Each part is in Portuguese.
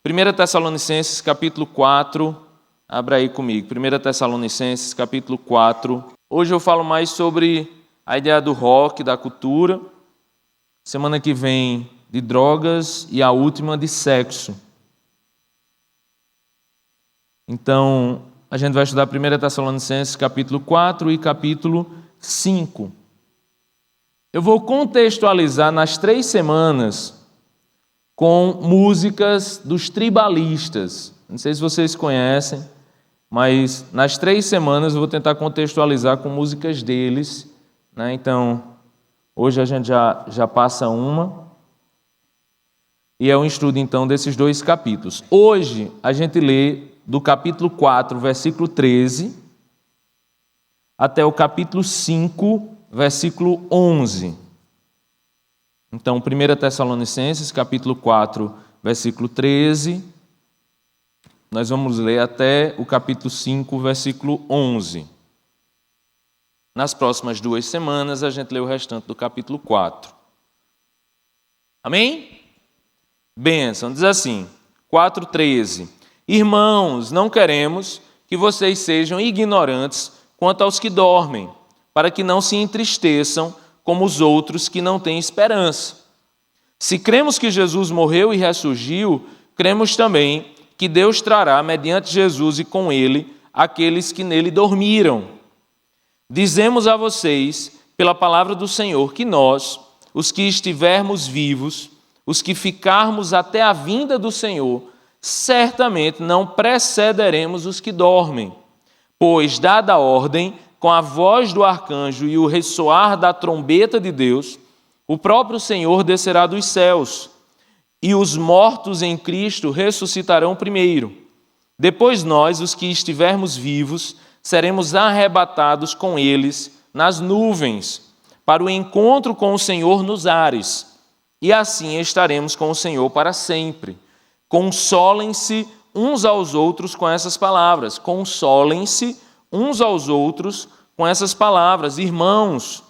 1 Tessalonicenses, capítulo 4, abra aí comigo. 1 Tessalonicenses, capítulo 4. Hoje eu falo mais sobre a ideia do rock, da cultura. Semana que vem, de drogas, e a última, de sexo. Então, a gente vai estudar 1 Tessalonicenses, capítulo 4 e capítulo 5. Eu vou contextualizar nas 3 semanas com músicas dos tribalistas. Não sei se vocês conhecem, mas nas 3 semanas eu vou tentar contextualizar com músicas deles, né? Então, hoje a gente já passa uma, e é um estudo então desses 2 capítulos. Hoje a gente lê do capítulo 4, versículo 13, até o capítulo 5, versículo 11. Então, 1 Tessalonicenses, capítulo 4, versículo 13, nós vamos ler até o capítulo 5, versículo 11. Nas próximas 2 semanas, a gente lê o restante do capítulo 4. Amém? Bênção, diz assim, 4:13. Irmãos, não queremos que vocês sejam ignorantes quanto aos que dormem, para que não se entristeçam como os outros que não têm esperança. Se cremos que Jesus morreu e ressurgiu, cremos também que Deus trará, mediante Jesus e com ele, aqueles que nele dormiram. Dizemos a vocês, pela palavra do Senhor, que nós, os que estivermos vivos, os que ficarmos até a vinda do Senhor, certamente não precederemos os que dormem. Pois, dada a ordem, com a voz do arcanjo e o ressoar da trombeta de Deus, o próprio Senhor descerá dos céus, e os mortos em Cristo ressuscitarão primeiro. Depois nós, os que estivermos vivos, seremos arrebatados com eles nas nuvens, para o encontro com o Senhor nos ares, e assim estaremos com o Senhor para sempre. Consolem-se uns aos outros com essas palavras. Consolem-se uns aos outros com essas palavras. Irmãos,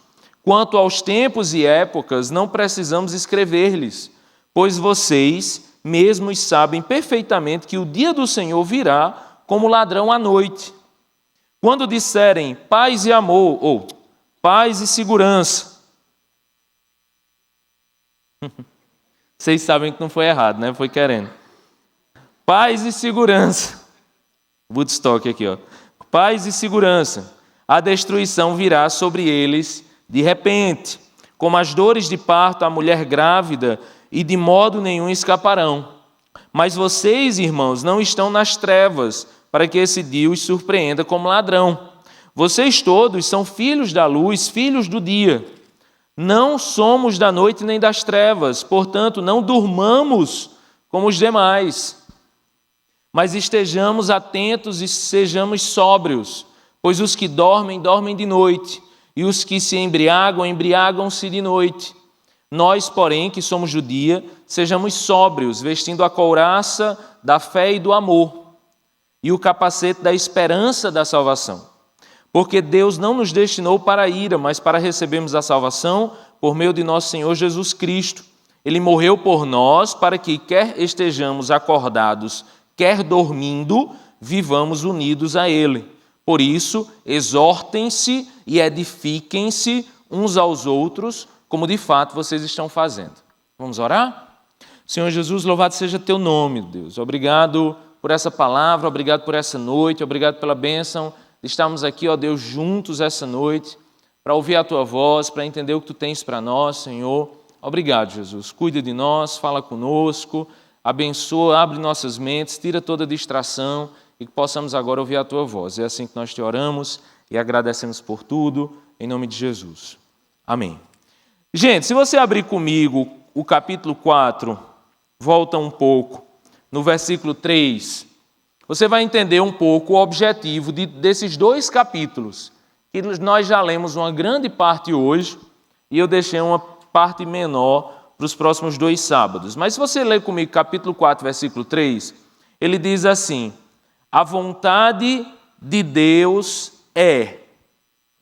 quanto aos tempos e épocas, não precisamos escrever-lhes, pois vocês mesmos sabem perfeitamente que o dia do Senhor virá como ladrão à noite. Quando disserem paz e amor, ou paz e segurança, vocês sabem que não foi errado, né? Foi querendo. Paz e segurança. Woodstock aqui, ó. Paz e segurança. A destruição virá sobre eles de repente, como as dores de parto à mulher grávida, e de modo nenhum escaparão. Mas vocês, irmãos, não estão nas trevas, para que esse dia os surpreenda como ladrão. Vocês todos são filhos da luz, filhos do dia. Não somos da noite nem das trevas, portanto, não durmamos como os demais. Mas estejamos atentos e sejamos sóbrios, pois os que dormem, dormem de noite, e os que se embriagam, embriagam-se de noite. Nós, porém, que somos do dia, sejamos sóbrios, vestindo a couraça da fé e do amor, e o capacete da esperança da salvação. Porque Deus não nos destinou para a ira, mas para recebermos a salvação por meio de nosso Senhor Jesus Cristo. Ele morreu por nós para que, quer estejamos acordados, quer dormindo, vivamos unidos a Ele. Por isso, exortem-se e edifiquem-se uns aos outros, como de fato vocês estão fazendo. Vamos orar? Senhor Jesus, louvado seja teu nome, Deus. Obrigado por essa palavra, obrigado por essa noite, obrigado pela bênção de estarmos aqui, ó Deus, juntos essa noite, para ouvir a tua voz, para entender o que tu tens para nós, Senhor. Obrigado, Jesus. Cuida de nós, fala conosco, abençoa, abre nossas mentes, tira toda distração e que possamos agora ouvir a tua voz. É assim que nós te oramos e agradecemos por tudo, em nome de Jesus. Amém. Gente, se você abrir comigo o capítulo 4, volta um pouco, no versículo 3, você vai entender um pouco o objetivo desses 2 capítulos, que nós já lemos uma grande parte hoje, e eu deixei uma parte menor para os próximos 2 sábados. Mas se você ler comigo capítulo 4, versículo 3, ele diz assim: a vontade de Deus é.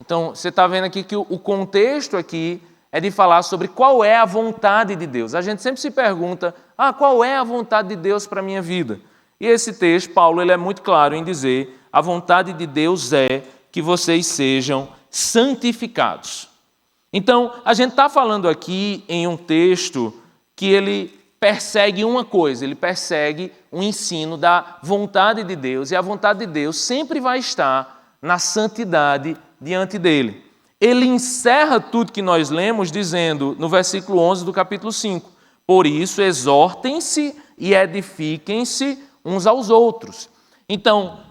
Então, você está vendo aqui que o contexto aqui é de falar sobre qual é a vontade de Deus. A gente sempre se pergunta, qual é a vontade de Deus para a minha vida? E esse texto, Paulo, ele é muito claro em dizer, a vontade de Deus é que vocês sejam santificados. Então, a gente está falando aqui em um texto que ele persegue uma coisa, ele persegue o ensino da vontade de Deus, e a vontade de Deus sempre vai estar na santidade diante dele. Ele encerra tudo que nós lemos dizendo, no versículo 11 do capítulo 5, por isso exortem-se e edifiquem-se uns aos outros. Então,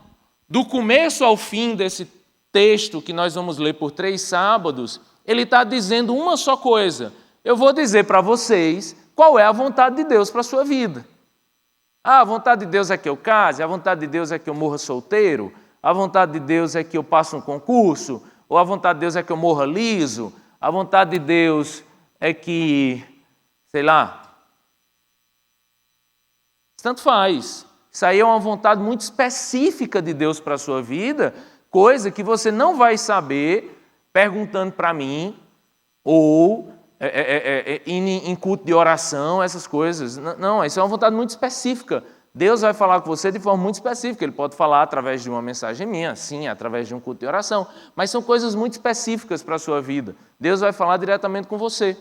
do começo ao fim desse texto que nós vamos ler por 3 sábados, ele está dizendo uma só coisa. Eu vou dizer para vocês qual é a vontade de Deus para a sua vida. A vontade de Deus é que eu case, a vontade de Deus é que eu morra solteiro, a vontade de Deus é que eu passe um concurso, ou a vontade de Deus é que eu morra liso, a vontade de Deus é que, sei lá, tanto faz. Isso aí é uma vontade muito específica de Deus para a sua vida, coisa que você não vai saber perguntando para mim, ou em culto de oração, essas coisas. Não, isso é uma vontade muito específica. Deus vai falar com você de forma muito específica. Ele pode falar através de uma mensagem minha, sim, através de um culto de oração, mas são coisas muito específicas para a sua vida. Deus vai falar diretamente com você.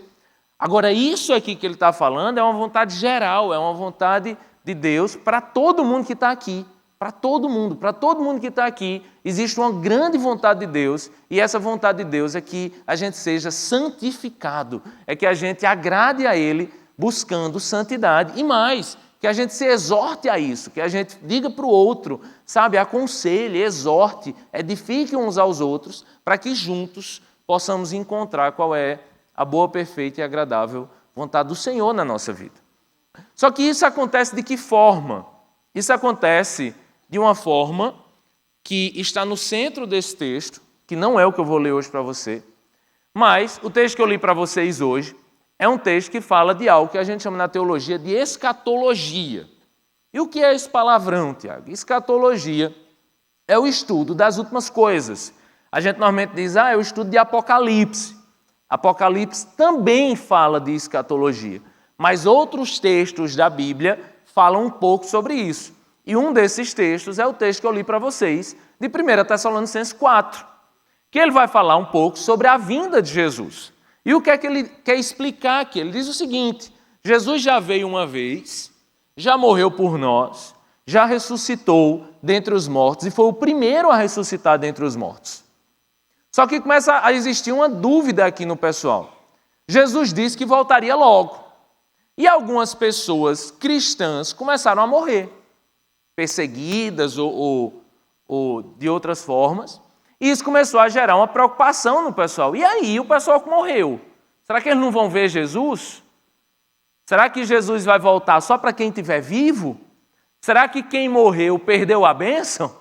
Agora, isso aqui que ele está falando é uma vontade geral, é uma vontade de Deus para todo mundo que está aqui. Para todo mundo que está aqui, existe uma grande vontade de Deus, e essa vontade de Deus é que a gente seja santificado, é que a gente agrade a Ele buscando santidade, e mais, que a gente se exorte a isso, que a gente diga para o outro, sabe, aconselhe, exorte, edifique uns aos outros, para que juntos possamos encontrar qual é a boa, perfeita e agradável vontade do Senhor na nossa vida. Só que isso acontece de que forma? Isso acontece de uma forma que está no centro desse texto, que não é o que eu vou ler hoje para você, mas o texto que eu li para vocês hoje é um texto que fala de algo que a gente chama na teologia de escatologia. E o que é esse palavrão, Tiago? Escatologia é o estudo das últimas coisas. A gente normalmente diz, é o estudo de Apocalipse. Apocalipse também fala de escatologia, mas outros textos da Bíblia falam um pouco sobre isso. E um desses textos é o texto que eu li para vocês, de 1 Tessalonicenses 4, que ele vai falar um pouco sobre a vinda de Jesus. E o que é que ele quer explicar aqui? Ele diz o seguinte, Jesus já veio uma vez, já morreu por nós, já ressuscitou dentre os mortos e foi o primeiro a ressuscitar dentre os mortos. Só que começa a existir uma dúvida aqui no pessoal. Jesus disse que voltaria logo. E algumas pessoas cristãs começaram a morrer, perseguidas ou de outras formas, e isso começou a gerar uma preocupação no pessoal. E aí, o pessoal que morreu, será que eles não vão ver Jesus? Será que Jesus vai voltar só para quem estiver vivo? Será que quem morreu perdeu a bênção?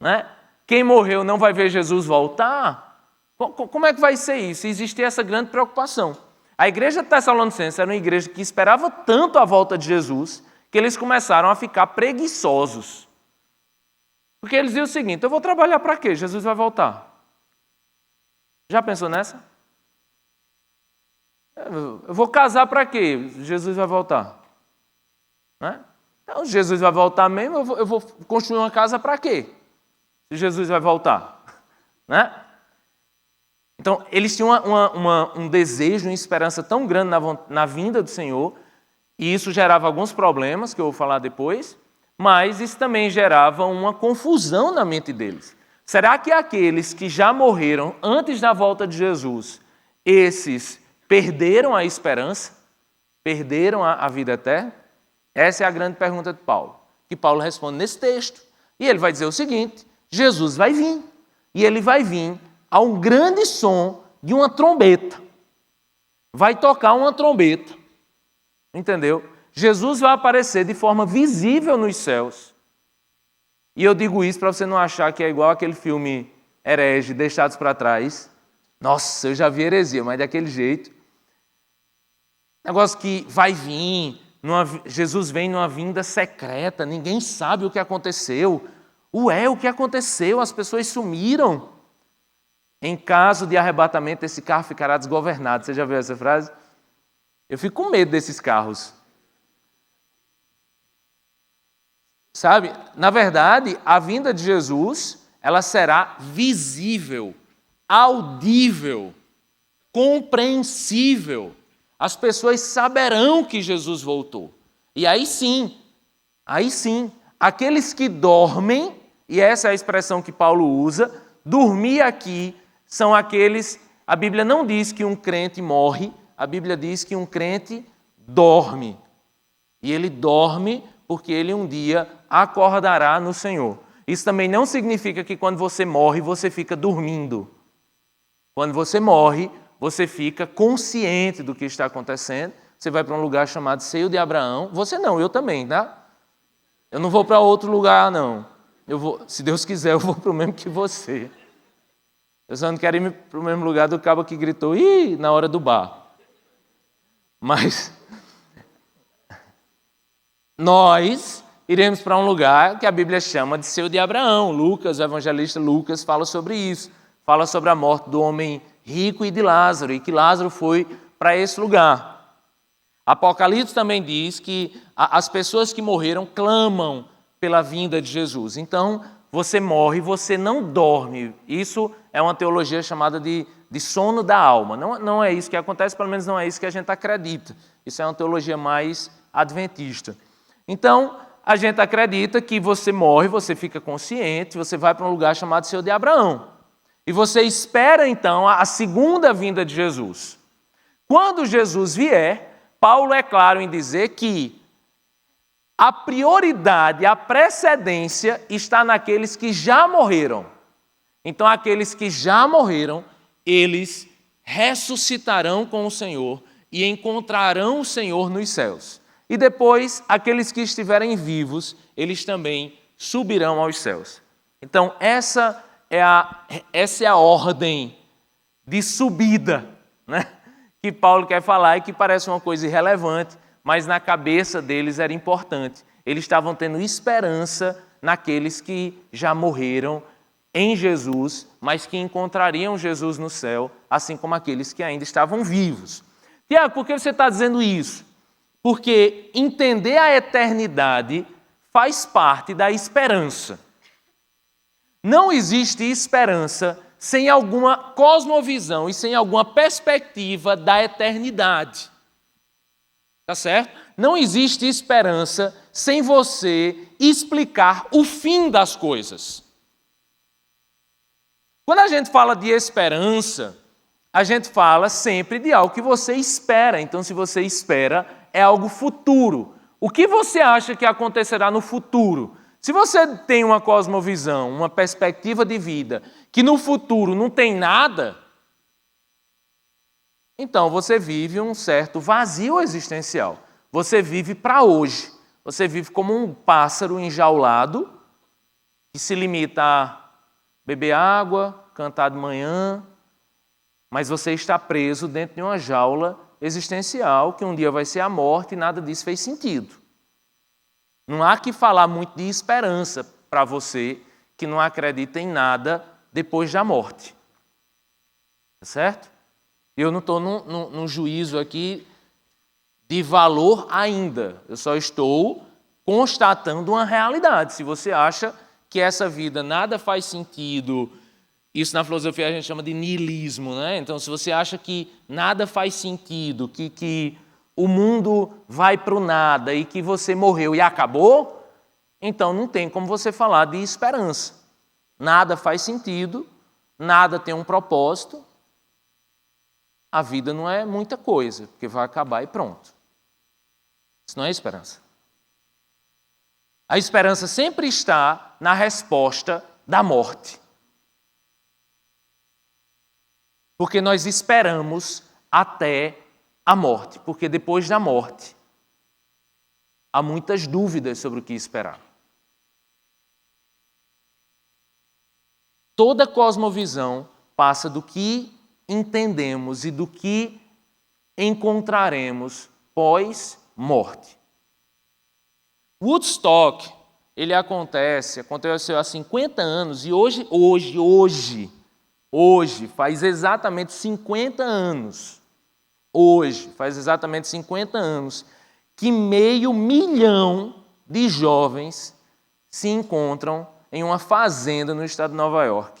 Né? Quem morreu não vai ver Jesus voltar? Como é que vai ser isso? Existe essa grande preocupação. A igreja de Tessalonicenses era uma igreja que esperava tanto a volta de Jesus que eles começaram a ficar preguiçosos. Porque eles diziam o seguinte, eu vou trabalhar para quê? Jesus vai voltar. Já pensou nessa? Eu vou casar para quê? Jesus vai voltar. Né? Então, se Jesus vai voltar mesmo, eu vou construir uma casa para quê? Se Jesus vai voltar. Né? Então, eles tinham um desejo, uma esperança tão grande na vinda do Senhor, e isso gerava alguns problemas, que eu vou falar depois, mas isso também gerava uma confusão na mente deles. Será que aqueles que já morreram antes da volta de Jesus, esses perderam a esperança? Perderam a vida eterna? Essa é a grande pergunta de Paulo, que Paulo responde nesse texto. E ele vai dizer o seguinte, Jesus vai vir, e ele vai vir a um grande som de uma trombeta. Vai tocar uma trombeta. Entendeu? Jesus vai aparecer de forma visível nos céus. E eu digo isso para você não achar que é igual aquele filme herege, Deixados para Trás. Nossa, eu já vi heresia, mas daquele jeito. Negócio que vai vir, Jesus vem numa vinda secreta, ninguém sabe o que aconteceu. Ué, o que aconteceu? As pessoas sumiram. Em caso de arrebatamento, esse carro ficará desgovernado. Você já viu essa frase? Eu fico com medo desses carros. Sabe? Na verdade, a vinda de Jesus, ela será visível, audível, compreensível. As pessoas saberão que Jesus voltou. E aí sim, aqueles que dormem, e essa é a expressão que Paulo usa, dormir aqui são aqueles, a Bíblia não diz que um crente morre, a Bíblia diz que um crente dorme. E ele dorme porque ele um dia acordará no Senhor. Isso também não significa que quando você morre, você fica dormindo. Quando você morre, você fica consciente do que está acontecendo. Você vai para um lugar chamado Seio de Abraão. Você não, eu também, tá? Eu não vou para outro lugar, não. Se Deus quiser, eu vou para o mesmo que você. Eu só não quero ir para o mesmo lugar do cabo que gritou "ih" na hora do bar. Mas nós iremos para um lugar que a Bíblia chama de Seio de Abraão. Lucas, o evangelista Lucas, fala sobre isso. Fala sobre a morte do homem rico e de Lázaro, e que Lázaro foi para esse lugar. Apocalipse também diz que as pessoas que morreram clamam pela vinda de Jesus. Então, você morre, você não dorme. Isso é uma teologia chamada de sono da alma. Não é isso que acontece, pelo menos não é isso que a gente acredita. Isso é uma teologia mais adventista. Então, a gente acredita que você morre, você fica consciente, você vai para um lugar chamado Seio de Abraão. E você espera, então, a segunda vinda de Jesus. Quando Jesus vier, Paulo é claro em dizer que a prioridade, a precedência está naqueles que já morreram. Então, aqueles que já morreram, eles ressuscitarão com o Senhor e encontrarão o Senhor nos céus. E depois, aqueles que estiverem vivos, eles também subirão aos céus. Então, essa é a ordem de subida, né, que Paulo quer falar e que parece uma coisa irrelevante, mas na cabeça deles era importante. Eles estavam tendo esperança naqueles que já morreram em Jesus, mas que encontrariam Jesus no céu, assim como aqueles que ainda estavam vivos. Tiago, por que você está dizendo isso? Porque entender a eternidade faz parte da esperança. Não existe esperança sem alguma cosmovisão e sem alguma perspectiva da eternidade. Tá certo? Não existe esperança sem você explicar o fim das coisas. Quando a gente fala de esperança, a gente fala sempre de algo que você espera. Então, se você espera, é algo futuro. O que você acha que acontecerá no futuro? Se você tem uma cosmovisão, uma perspectiva de vida, que no futuro não tem nada, então você vive um certo vazio existencial. Você vive para hoje. Você vive como um pássaro enjaulado, que se limita a beber água, cantar de manhã, mas você está preso dentro de uma jaula existencial, que um dia vai ser a morte, e nada disso fez sentido. Não há que falar muito de esperança para você que não acredita em nada depois da morte. Tá certo? Eu não estou num juízo aqui de valor ainda. Eu só estou constatando uma realidade. Se você acha que essa vida nada faz sentido, isso na filosofia a gente chama de niilismo, né? Então, se você acha que nada faz sentido, que o mundo vai para o nada e que você morreu e acabou, então não tem como você falar de esperança. Nada faz sentido, nada tem um propósito, a vida não é muita coisa, porque vai acabar e pronto. Isso não é esperança. A esperança sempre está na resposta da morte. Porque nós esperamos até a morte, porque depois da morte há muitas dúvidas sobre o que esperar. Toda cosmovisão passa do que entendemos e do que encontraremos pós-morte. Woodstock, ele aconteceu há 50 anos e hoje Hoje, faz exatamente 50 anos, hoje, faz exatamente 50 anos, que 500 mil de jovens se encontram em uma fazenda no estado de Nova York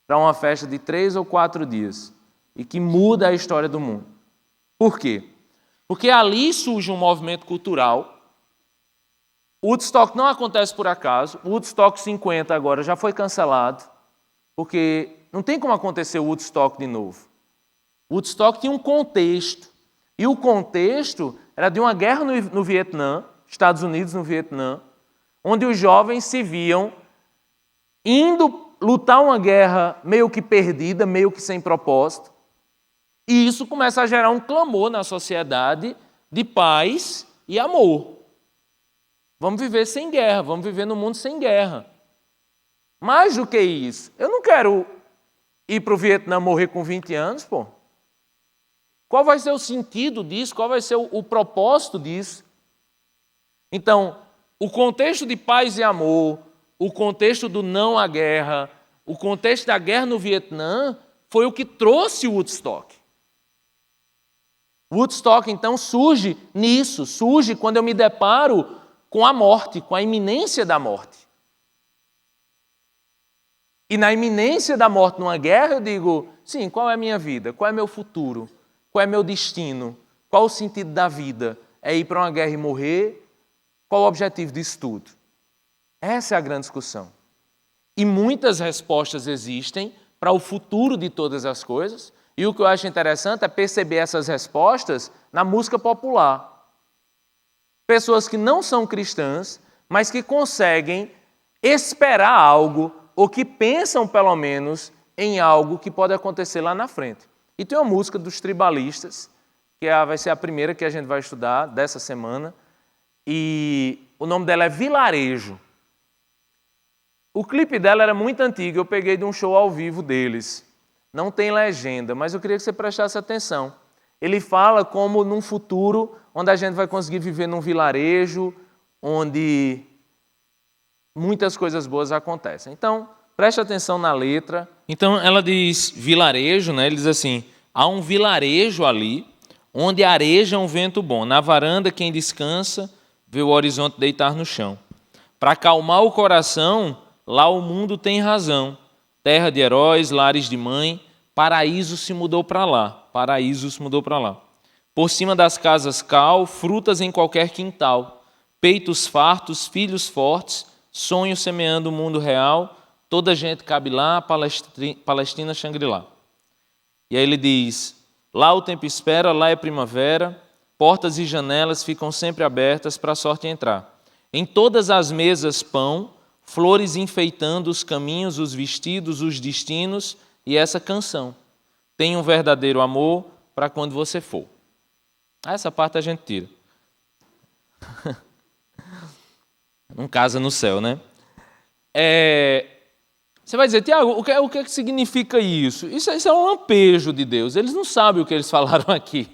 para uma festa de 3 ou 4 dias e que muda a história do mundo. Por quê? Porque ali surge um movimento cultural. Woodstock não acontece por acaso. O Woodstock 50 agora já foi cancelado, porque não tem como acontecer o Woodstock de novo. O Woodstock tinha um contexto, e o contexto era de uma guerra no Vietnã, Estados Unidos no Vietnã, onde os jovens se viam indo lutar uma guerra meio que perdida, meio que sem propósito, e isso começa a gerar um clamor na sociedade de paz e amor. Vamos viver sem guerra, vamos viver num mundo sem guerra. Mais do que isso, eu não quero ir para o Vietnã morrer com 20 anos, pô. Qual vai ser o sentido disso? Qual vai ser o propósito disso? Então, o contexto de paz e amor, o contexto do não à guerra, o contexto da guerra no Vietnã, foi o que trouxe o Woodstock. Woodstock, então, surge nisso, surge quando eu me deparo com a morte, com a iminência da morte. E na iminência da morte numa guerra, eu digo, sim, qual é a minha vida? Qual é meu futuro? Qual é meu destino? Qual o sentido da vida? É ir para uma guerra e morrer? Qual o objetivo disso tudo? Essa é a grande discussão. E muitas respostas existem para o futuro de todas as coisas, e o que eu acho interessante é perceber essas respostas na música popular. Pessoas que não são cristãs, mas que conseguem esperar algo, ou que pensam, pelo menos, em algo que pode acontecer lá na frente. E tem uma música dos Tribalistas, que vai ser a primeira que a gente vai estudar dessa semana, e o nome dela é Vilarejo. O clipe dela era muito antigo, eu peguei de um show ao vivo deles. Não tem legenda, mas eu queria que você prestasse atenção. Ele fala como num futuro onde a gente vai conseguir viver num vilarejo, onde muitas coisas boas acontecem. Então, preste atenção na letra. Então, ela diz vilarejo, né? Ele diz assim, há um vilarejo ali, onde areja um vento bom. Na varanda, quem descansa, vê o horizonte deitar no chão. Para acalmar o coração, lá o mundo tem razão. Terra de heróis, lares de mãe, paraíso se mudou para lá. Paraíso se mudou para lá. Por cima das casas cal, frutas em qualquer quintal. Peitos fartos, filhos fortes, sonhos semeando o mundo real. Toda gente cabe lá, Palestina, Xangri-Lá. E aí ele diz, lá o tempo espera, lá é primavera, portas e janelas ficam sempre abertas para a sorte entrar. Em todas as mesas pão, flores enfeitando os caminhos, os vestidos, os destinos e essa canção. Tem um verdadeiro amor para quando você for. Essa parte a gente tira. Não casa no céu, né? Você vai dizer, Tiago, o que significa isso? Isso é um lampejo de Deus. Eles não sabem o que eles falaram aqui.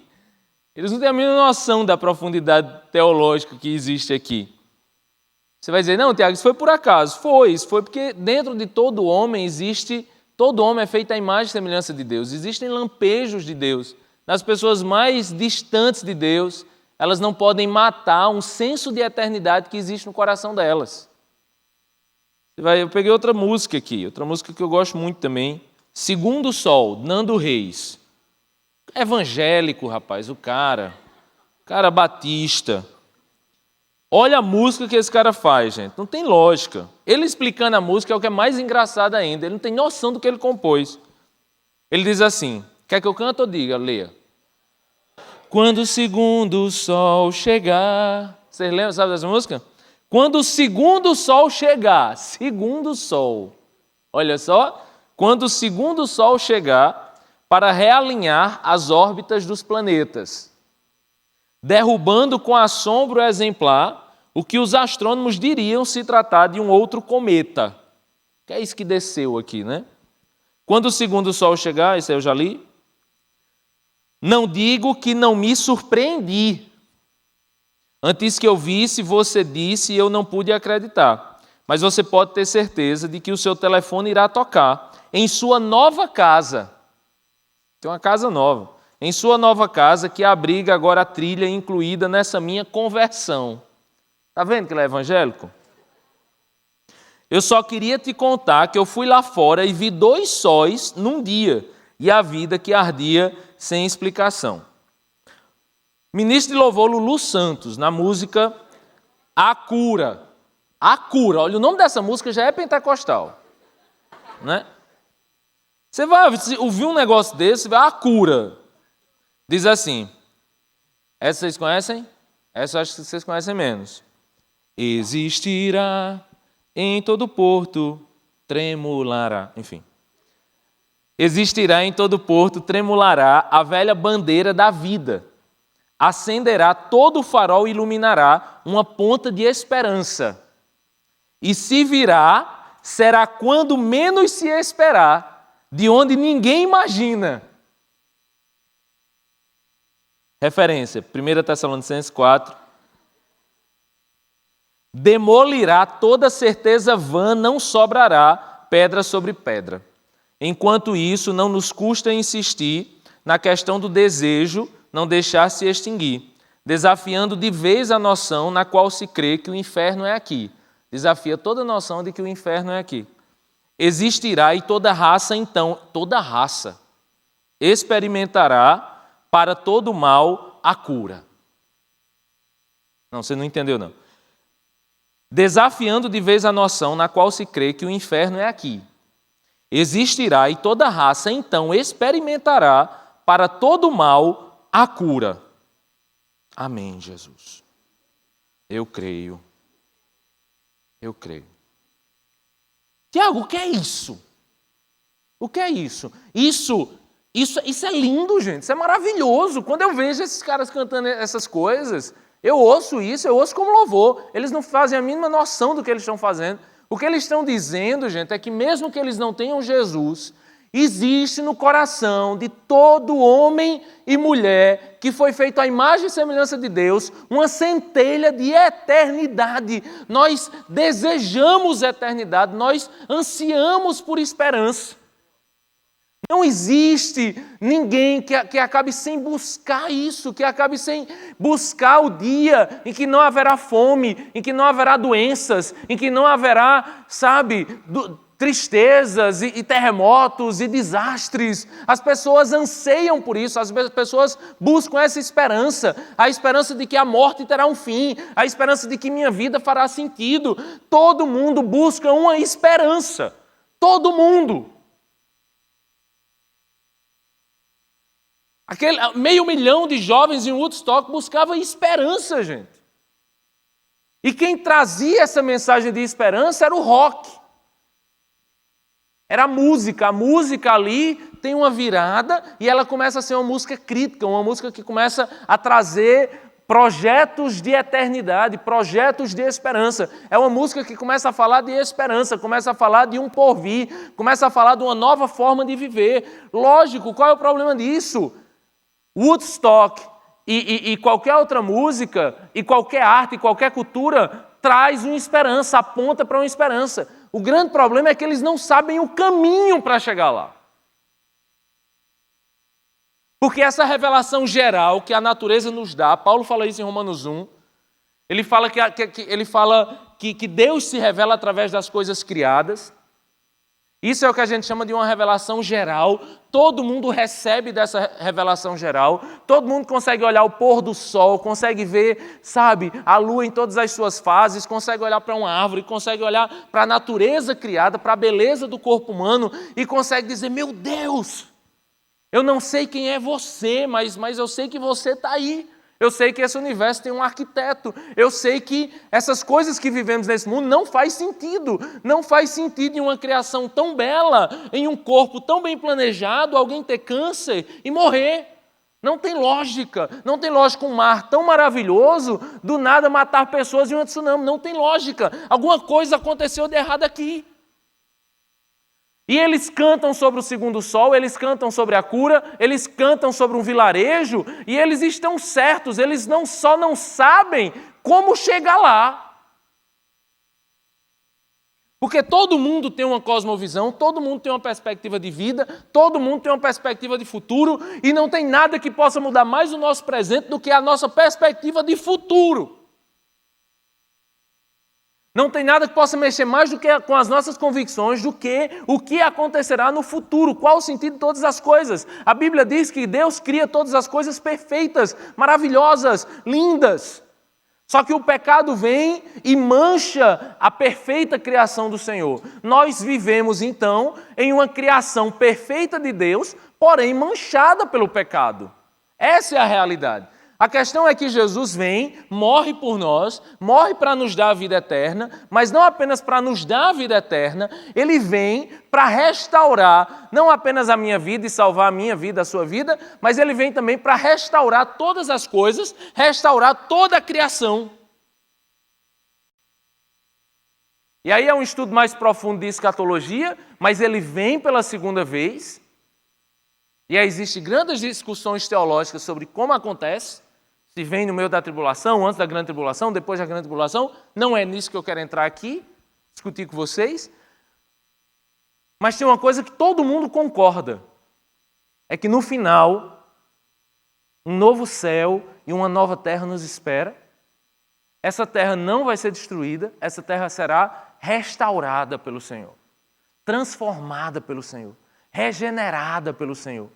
Eles não têm a mínima noção da profundidade teológica que existe aqui. Você vai dizer, não, Tiago, isso foi por acaso. Isso foi porque dentro de todo homem todo homem é feito à imagem e semelhança de Deus. Existem lampejos de Deus. Nas pessoas mais distantes de Deus, elas não podem matar um senso de eternidade que existe no coração delas. Eu peguei outra música aqui, outra música que eu gosto muito também. Segundo o Sol, Nando Reis. Evangélico, rapaz, o cara batista. Olha a música que esse cara faz, gente. Não tem lógica. Ele explicando a música é o que é mais engraçado ainda. Ele não tem noção do que ele compôs. Ele diz assim, quer que eu cante ou diga? Leia. Quando o segundo sol chegar... Vocês lembram, sabe dessa música? Quando o segundo sol chegar, segundo sol. Olha só. Quando o segundo sol chegar para realinhar as órbitas dos planetas, derrubando com assombro exemplar o que os astrônomos diriam se tratar de um outro cometa. Que é isso que desceu aqui, né? Quando o segundo sol chegar, isso aí eu já li, não digo que não me surpreendi. Antes que eu visse, você disse e eu não pude acreditar. Mas você pode ter certeza de que o seu telefone irá tocar em sua nova casa. Tem uma casa nova. Em sua nova casa, que abriga agora a trilha incluída nessa minha conversão. Está vendo que ele é evangélico? Eu só queria te contar que eu fui lá fora e vi 2 sóis num dia, e a vida que ardia sem explicação. Ministro de louvor Lulu Santos, na música A Cura. A Cura, olha, o nome dessa música já é pentecostal, né? Você vai ouvir um negócio desse, você vai, A Cura. Diz assim, essa vocês conhecem? Essa eu acho que vocês conhecem menos. Existirá em todo porto, tremulará, enfim. Existirá em todo porto, tremulará a velha bandeira da vida. Acenderá todo o farol e iluminará uma ponta de esperança. E se virá, será quando menos se esperar, de onde ninguém imagina. Referência, 1 Tessalonicenses 4. Demolirá toda certeza vã, não sobrará pedra sobre pedra. Enquanto isso, não nos custa insistir na questão do desejo não deixar se extinguir, desafiando de vez a noção na qual se crê que o inferno é aqui. Desafia toda a noção de que o inferno é aqui. Existirá e toda raça, então, toda raça, experimentará para todo mal a cura. Não, você não entendeu, não. Desafiando de vez a noção na qual se crê que o inferno é aqui. Existirá e toda raça, então, experimentará para todo mal a cura. Amém, Jesus. Eu creio. Eu creio. Tiago, o que é isso? O que é isso? Isso é lindo, gente. Isso é maravilhoso. Quando eu vejo esses caras cantando essas coisas, eu ouço isso, eu ouço como louvor. Eles não fazem a mínima noção do que eles estão fazendo. O que eles estão dizendo, gente, é que mesmo que eles não tenham Jesus, existe no coração de todo homem e mulher que foi feito à imagem e semelhança de Deus uma centelha de eternidade. Nós desejamos eternidade, nós ansiamos por esperança. Não existe ninguém que acabe sem buscar isso, que acabe sem buscar o dia em que não haverá fome, em que não haverá doenças, em que não haverá, tristezas e terremotos e desastres. As pessoas anseiam por isso, as pessoas buscam essa esperança, a esperança de que a morte terá um fim, a esperança de que minha vida fará sentido. Todo mundo busca uma esperança, todo mundo. Aquele 500 mil de jovens em Woodstock buscava esperança, gente. E quem trazia essa mensagem de esperança era o rock. Era a música. A música ali tem uma virada e ela começa a ser uma música crítica, uma música que começa a trazer projetos de eternidade, projetos de esperança. É uma música que começa a falar de esperança, começa a falar de um porvir, começa a falar de uma nova forma de viver. Lógico, qual é o problema disso? Woodstock e qualquer outra música, e qualquer arte, qualquer cultura, traz uma esperança, aponta para uma esperança. O grande problema é que eles não sabem o caminho para chegar lá. Porque essa revelação geral que a natureza nos dá, Paulo fala isso em Romanos 1, ele fala que Deus se revela através das coisas criadas. Isso é o que a gente chama de uma revelação geral. Todo mundo recebe dessa revelação geral. Todo mundo consegue olhar o pôr do sol, consegue ver, a lua em todas as suas fases, consegue olhar para uma árvore, consegue olhar para a natureza criada, para a beleza do corpo humano e consegue dizer, meu Deus, eu não sei quem é você, mas eu sei que você está aí. Eu sei que esse universo tem um arquiteto. Eu sei que essas coisas que vivemos nesse mundo não faz sentido. Não faz sentido em uma criação tão bela, em um corpo tão bem planejado, alguém ter câncer e morrer. Não tem lógica. Não tem lógica um mar tão maravilhoso, do nada matar pessoas em um tsunami. Não tem lógica. Alguma coisa aconteceu de errado aqui. E eles cantam sobre o segundo sol, eles cantam sobre a cura, eles cantam sobre um vilarejo, e eles estão certos, eles não sabem como chegar lá. Porque todo mundo tem uma cosmovisão, todo mundo tem uma perspectiva de vida, todo mundo tem uma perspectiva de futuro, e não tem nada que possa mudar mais o nosso presente do que a nossa perspectiva de futuro. Não tem nada que possa mexer mais do que com as nossas convicções, do que o que acontecerá no futuro, qual o sentido de todas as coisas. A Bíblia diz que Deus cria todas as coisas perfeitas, maravilhosas, lindas. Só que o pecado vem e mancha a perfeita criação do Senhor. Nós vivemos, então, em uma criação perfeita de Deus, porém manchada pelo pecado. Essa é a realidade. A questão é que Jesus vem, morre por nós, morre para nos dar a vida eterna, mas não apenas para nos dar a vida eterna, ele vem para restaurar não apenas a minha vida e salvar a minha vida, a sua vida, mas ele vem também para restaurar todas as coisas, restaurar toda a criação. E aí é um estudo mais profundo de escatologia, mas ele vem pela segunda vez, e aí existem grandes discussões teológicas sobre como acontece, se vem no meio da tribulação, antes da grande tribulação, depois da grande tribulação. Não é nisso que eu quero entrar aqui, discutir com vocês. Mas tem uma coisa que todo mundo concorda. É que no final, um novo céu e uma nova terra nos espera. Essa terra não vai ser destruída, essa terra será restaurada pelo Senhor. Transformada pelo Senhor. Regenerada pelo Senhor.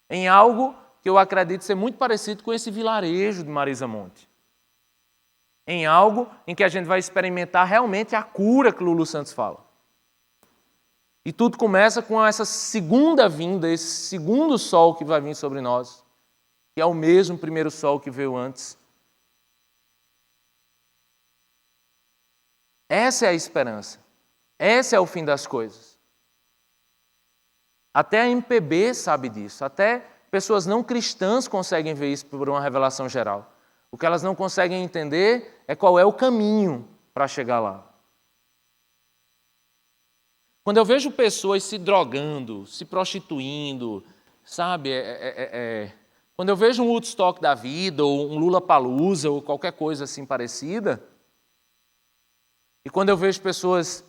Em algo que eu acredito ser muito parecido com esse vilarejo de Marisa Monte. Em algo em que a gente vai experimentar realmente a cura que Lulu Santos fala. E tudo começa com essa segunda vinda, esse segundo sol que vai vir sobre nós, que é o mesmo primeiro sol que veio antes. Essa é a esperança. Esse é o fim das coisas. Até a MPB sabe disso, até pessoas não cristãs conseguem ver isso por uma revelação geral. O que elas não conseguem entender é qual é o caminho para chegar lá. Quando eu vejo pessoas se drogando, se prostituindo, sabe? Quando eu vejo um Woodstock da vida, ou um Lollapalooza, ou qualquer coisa assim parecida, e quando eu vejo pessoas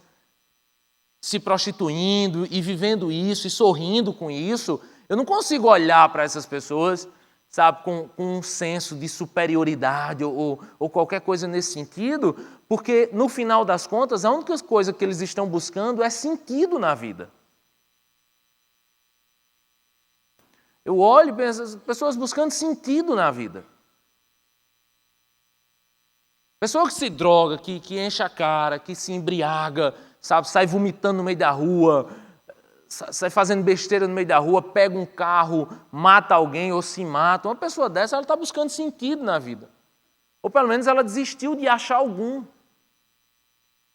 se prostituindo e vivendo isso, e sorrindo com isso, eu não consigo olhar para essas pessoas, sabe, com um senso de superioridade ou qualquer coisa nesse sentido, porque, no final das contas, a única coisa que eles estão buscando é sentido na vida. Eu olho e penso, as pessoas buscando sentido na vida. Pessoa que se droga, que enche a cara, que se embriaga, sabe, sai vomitando no meio da rua, sai fazendo besteira no meio da rua, pega um carro, mata alguém ou se mata. Uma pessoa dessa, ela está buscando sentido na vida. Ou pelo menos ela desistiu de achar algum.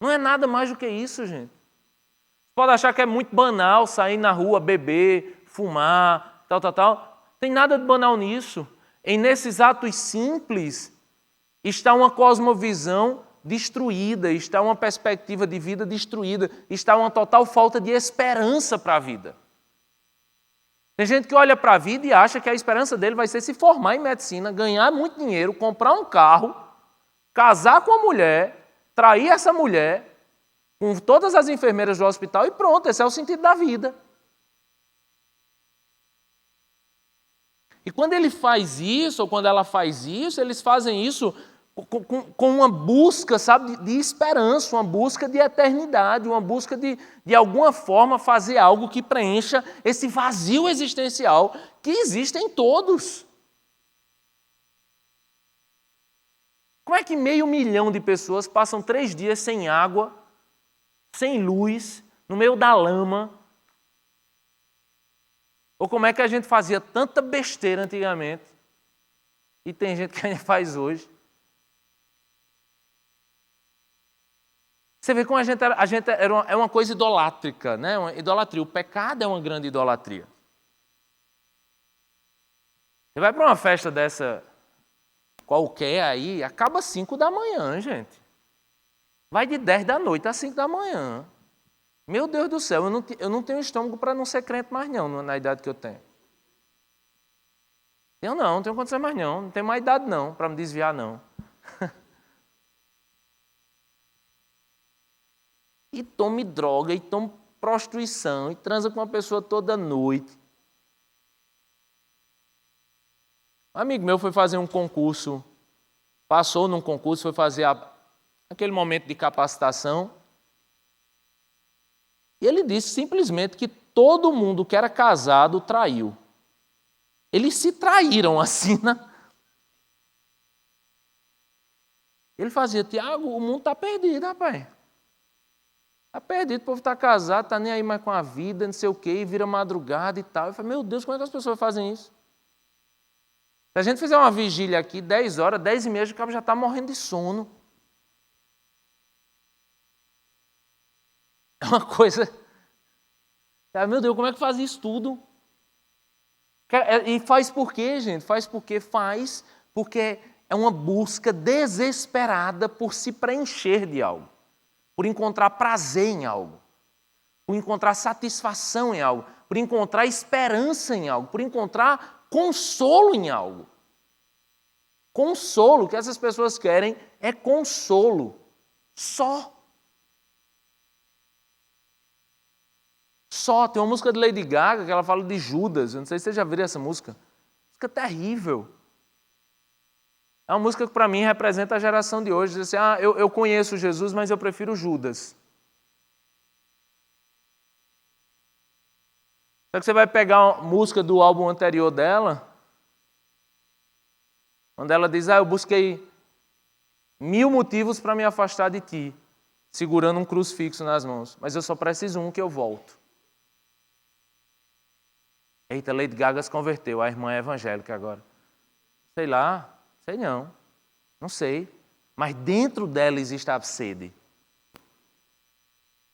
Não é nada mais do que isso, gente. Você pode achar que é muito banal sair na rua, beber, fumar, tal. Tem nada de banal nisso. Nesses atos simples está uma cosmovisão destruída, está uma perspectiva de vida destruída, está uma total falta de esperança para a vida. Tem gente que olha para a vida e acha que a esperança dele vai ser se formar em medicina, ganhar muito dinheiro, comprar um carro, casar com a mulher, trair essa mulher, com todas as enfermeiras do hospital e pronto, esse é o sentido da vida. E quando ele faz isso, ou quando ela faz isso, eles fazem isso com uma busca, sabe, de esperança, uma busca de eternidade, uma busca de alguma forma fazer algo que preencha esse vazio existencial que existe em todos. Como é que 500 mil de pessoas passam 3 dias sem água, sem luz, no meio da lama? Ou como é que a gente fazia tanta besteira antigamente e tem gente que ainda faz hoje? Você vê como é uma coisa idolátrica, né? Uma idolatria. O pecado é uma grande idolatria. Você vai para uma festa dessa qualquer aí, acaba às 5 da manhã, gente. Vai de 10 da noite às 5 da manhã. Meu Deus do céu, eu não tenho estômago para não ser crente mais não, na idade que eu tenho. Eu não tenho condição mais não tenho mais idade não, para me desviar não. e tome droga, e tome prostituição, e transa com uma pessoa toda noite. Um amigo meu foi fazer um concurso, passou num concurso, foi fazer aquele momento de capacitação, e ele disse simplesmente que todo mundo que era casado traiu. Eles se traíram assim, né? Ele fazia, Tiago, o mundo está perdido, rapaz. Está perdido, o povo está casado, está nem aí mais com a vida, não sei o quê, e vira madrugada e tal. Eu falei, meu Deus, como é que as pessoas fazem isso? Se a gente fizer uma vigília aqui, 10 horas, 10 e meia, o cabo já está morrendo de sono. É uma coisa... Meu Deus, como é que faz isso tudo? E faz por quê, gente? Faz porque é uma busca desesperada por se preencher de algo, por encontrar prazer em algo, por encontrar satisfação em algo, por encontrar esperança em algo, por encontrar consolo em algo. Consolo, o que essas pessoas querem é consolo. Só. Tem uma música de Lady Gaga que ela fala de Judas. Eu não sei se vocês já viram essa música. Música terrível. É uma música que para mim representa a geração de hoje. Diz assim, eu conheço Jesus, mas eu prefiro Judas. Só que você vai pegar a música do álbum anterior dela, onde ela diz, eu busquei 1000 motivos para me afastar de ti, segurando um crucifixo nas mãos, mas eu só preciso um que eu volto. Eita, Lady Gaga se converteu, a irmã é evangélica agora. Sei lá, sei não sei. Mas dentro dela existe a sede.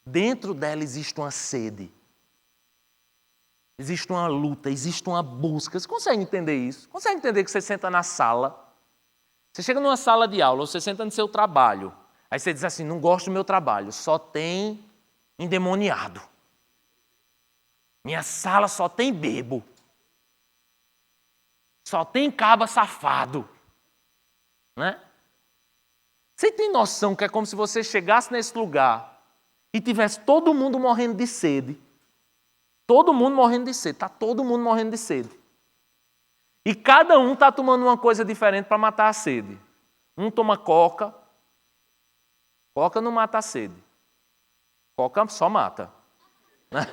Dentro dela existe uma sede. Existe uma luta, existe uma busca. Você consegue entender isso? Consegue entender que você senta na sala, você chega numa sala de aula, você senta no seu trabalho, aí você diz assim, não gosto do meu trabalho, só tem endemoniado. Minha sala só tem bebo. Só tem caba safado. Né? Você tem noção que é como se você chegasse nesse lugar e tivesse todo mundo morrendo de sede? Todo mundo morrendo de sede. Está todo mundo morrendo de sede. E cada um está tomando uma coisa diferente para matar a sede. Um toma coca. Coca não mata a sede. Coca só mata. Né?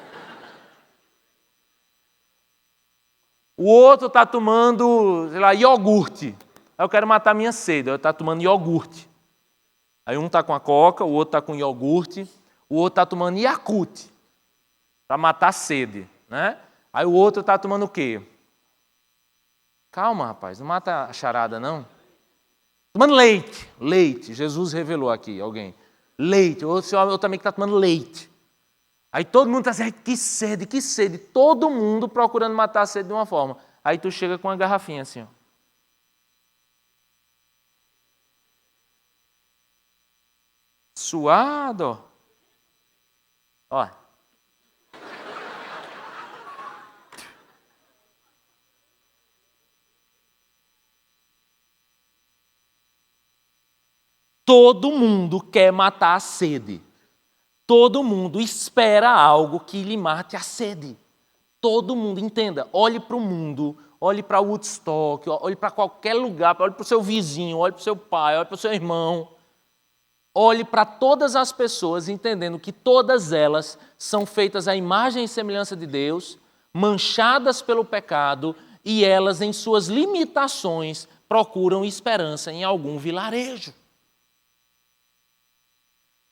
O outro está tomando, sei lá, iogurte. Aí eu quero matar minha sede. Eu está tomando iogurte. Aí um está com a coca, o outro está com iogurte, o outro está tomando Yakult para matar a sede. Né? Aí o outro está tomando o quê? Calma, rapaz, não mata a charada, não. Tomando leite. Leite. Jesus revelou aqui, alguém. Leite. Outro também que está tomando leite. Aí todo mundo está dizendo, que sede, que sede. Todo mundo procurando matar a sede de uma forma. Aí tu chega com uma garrafinha assim, ó. Suado. Ó. Todo mundo quer matar a sede. Todo mundo espera algo que lhe mate a sede. Todo mundo, entenda, olhe para o mundo, olhe para Woodstock, olhe para qualquer lugar, olhe para o seu vizinho, olhe para o seu pai, olhe para o seu irmão. Olhe para todas as pessoas, entendendo que todas elas são feitas à imagem e semelhança de Deus, manchadas pelo pecado, e elas, em suas limitações, procuram esperança em algum vilarejo.